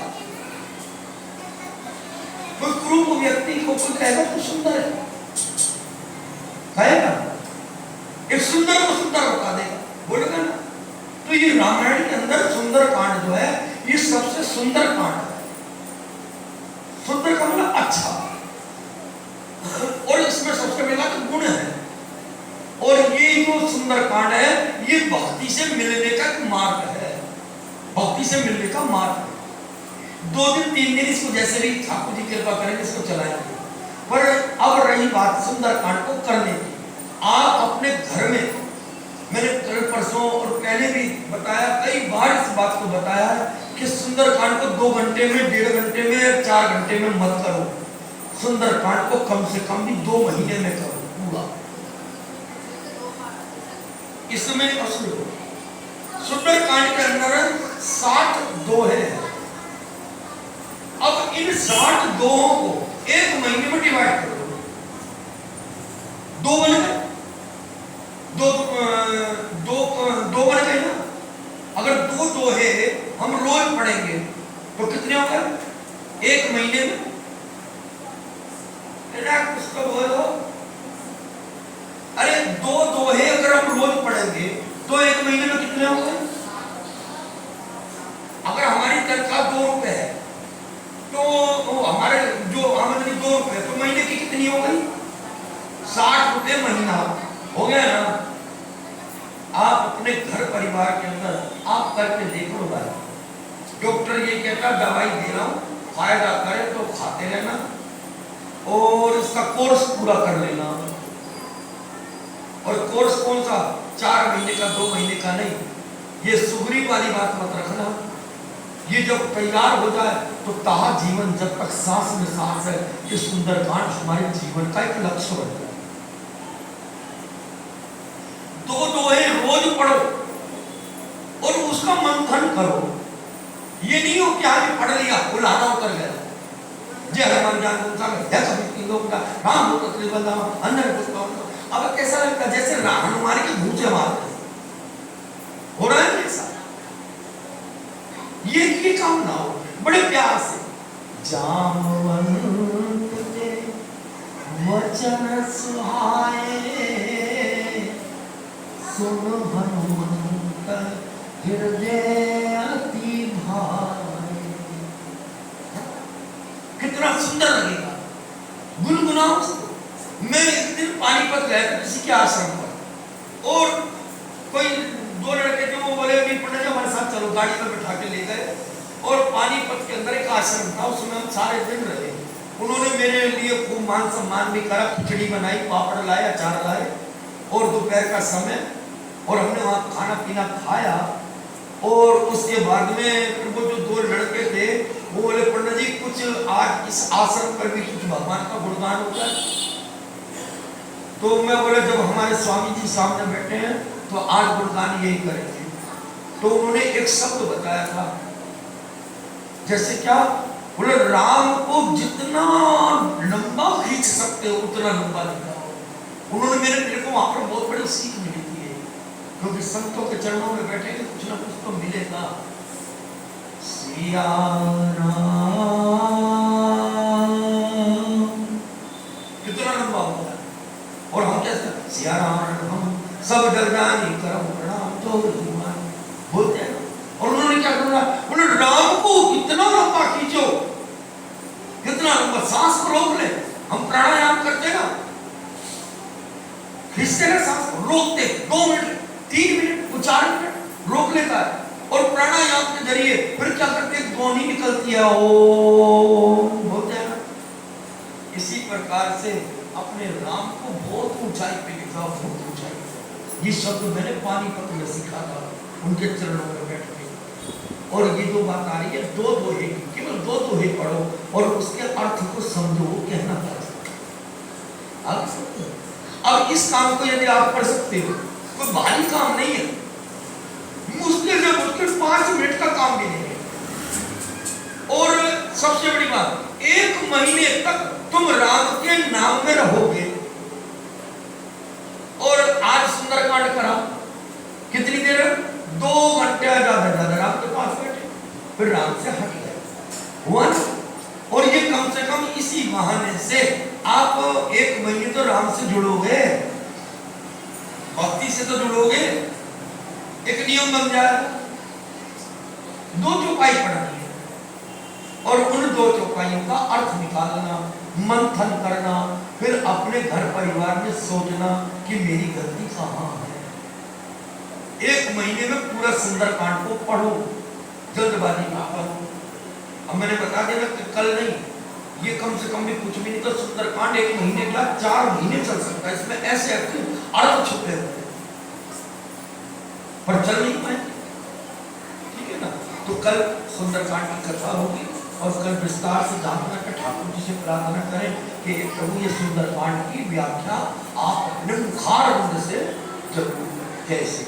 कोई क्रूप व्यक्ति को कोई कहेगा तो सुंदर है, कहेगा, एक सुंदर को सुंदर बता देगा, बोलेगा ना। तो ये रामायण के अंदर सुंदर कांड जो है, ये सबसे सुंदर कांड है। सुंदर का मतलब अच्छा, और इसमें सबसे पहला तो गुण है। और ये जो सुंदर कांड है, ये भक्ति से मिलने का एक मार्ग है, भक्ति से मिलने का मार्ग है। 2 दिन 3 दिन इसको जैसे भी ठाकुर जी कृपा करेंगे इसको चलाएंगे। पर अब रही बात सुंदर कांड को करने की, आप अपने घर में, मैंने कल परसों और पहले भी बताया, कई बार इस बात को बताया कि सुंदर कांड को 2 घंटे में, 1.5 घंटे में, 4 घंटे में मत करो। सुंदर कांड को कम से कम भी 2 महीने में करो पूरा। इसमें असल सुंदर कांड के अंदर 60 दोहे हैं। अब इन 60 दोहों को 1 महीने में डिवाइड कर दो। 2 बन गए, दो बन गए ना। अगर 2 दोहे हम रोज पढ़ेंगे तो कितने हो गए 1 महीने में? पुस्तक बोलो, अरे 2 दोहे अगर हम रोज पढ़ेंगे तो 1 महीने में कितने हो गए? अगर हमारी तनख्वाह 2 रुपए है तो हमारे जो आमदनी 2 रुपए, तो महीने की कितनी हो गई? 60 रुपए महीना हो गया ना। आप अपने घर परिवार के अंदर आप करके देखो भाई। डॉक्टर ये कहता दवाई दे रहा हूं, फायदा करे तो खाते रहना और इसका कोर्स पूरा कर लेना। और कोर्स कौन सा? 4 महीने का, 2 महीने का नहीं। ये सुगरी वाली बात मत रखना। ये जब तैयार हो जाए तो ताहा जीवन, जब तक सांस में सांस है, ये सुंदरकांड हमारे जीवन का एक लक्ष्य बन जाए। 2 दोहे रोज पढ़ो और उसका मंथन करो। ये नहीं हो कि आज पढ़ लिया बुलाना उतर गया, जय हनुमान ज्ञान गुण सागर है कभी तीन लोग का राम होता त्रिबल धाम अंदर पुष्प। अब कैसा लगता है जैसे हनुमान के भूचे मारते हो रहा है ऐसा। ये काम ना हो, बड़े प्यार से। जामवंत के वचन सुहाए, सुन हनुमंत हृदय अति भाए। कितना सुंदर लगेगा, गुनगुनाओ उसको। मैं एक दिन पानीपत गया था किसी के आश्रम पर, और कोई 2 लड़के थे, वो बोले कि पंडित जी हमारे साथ चलो, गाड़ी में बैठा के ले गए। और पानीपत के अंदर एक आश्रम था, उसमें हम सारे दिन रहे। उन्होंने मेरे लिए खूब मान सम्मान भी करा, खिचड़ी बनाई, पापड़ लाए, अचार लाए, और दोपहर का समय, और हमने वहाँ खाना पीना खाया। और उसके बाद में वो जो 2 लड़के थे वो बोले पंडित जी कुछ आज इस आश्रम पर भी कुछ भगवान का गुणगान होता है। तो मैं बोले जब हमारे स्वामी जी सामने बैठे हैं तो आज गुणगान यही करेंगे। तो उन्होंने एक शब्द बताया था, जैसे क्या बोले, राम को जितना लंबा खींच सकते हो उतना लंबा दिखाओ। उन्होंने मेरे को वहां पर बहुत बड़ी सीख मिली थी, क्योंकि संतों के चरणों में बैठेंगे कुछ ना कुछ तो मिलेगा। सिया कितना लंबा होता है, और हम कैसे सिया राम हम सब डर जानी करम प्रणाम तो बोलते हैं। और उन्होंने क्या करना, उन्होंने राम को इतना लंबा खींचो, कितना लंबा, सांस को रोक ले। हम प्राणायाम करते ना, खींचते ना सांस को, रोकते 2 मिनट 3 मिनट 4 मिनट रोक लेता है। और प्राणायाम के जरिए फिर क्या करते हैं, ध्वनि निकलती है, ओम बोलते हैं। इसी प्रकार से अपने राम को बहुत ऊंचाई पे लिखा, बहुत ऊंचाई पे। ये शब्द मैंने पानीपत में सीखा था उनके चरणों में बैठ के। और ये जो बात आ रही है 2 दोहे, केवल 2 दोहे पढ़ो और उसके अर्थ को समझो, कहना पड़ता है। अब इस काम को यदि आप कर सकते हो, कोई भारी काम नहीं है, मुश्किल से मुश्किल 5 मिनट का काम भी नहीं है। और सबसे बड़ी बात, 1 महीने तक तुम राम के नाम में रहोगे। और आज सुंदरकांड करा कितनी देर, 2 घंटे ज्यादा ज्यादा राम के पास बैठे, फिर राम से हट गए। हुआ ना? और ये कम से कम इसी बहाने से आप 1 महीने तो राम से जुड़ोगे, भक्ति से तो जुड़ोगे, एक नियम बन जाएगा। 2 चौपाई पढ़नी है और उन 2 चौपाइयों का अर्थ निकालना, मंथन करना, फिर अपने घर परिवार में सोचना कि मेरी गलती कहाँ है। 1 महीने में पूरा सुंदरकांड को पढ़ो, जल्दबाजी ना करो। अब मैंने बता दिया कि कल नहीं, ये कम से कम भी कुछ भी नहीं तो सुंदरकांड 1 महीने का 4 महीने चल सकता है। इसमें ऐसे अर्थ छुपे होते हैं पर चल नहीं पाए, ठीक है ना? तो कल सुंदरकांड की कथा होगी और कल विस्तार से जानना कि ठाकुर जी से प्रार्थना करें कि प्रभु ये सुंदरकांड की व्याख्या आप अपने मुखार से जरूर कैसे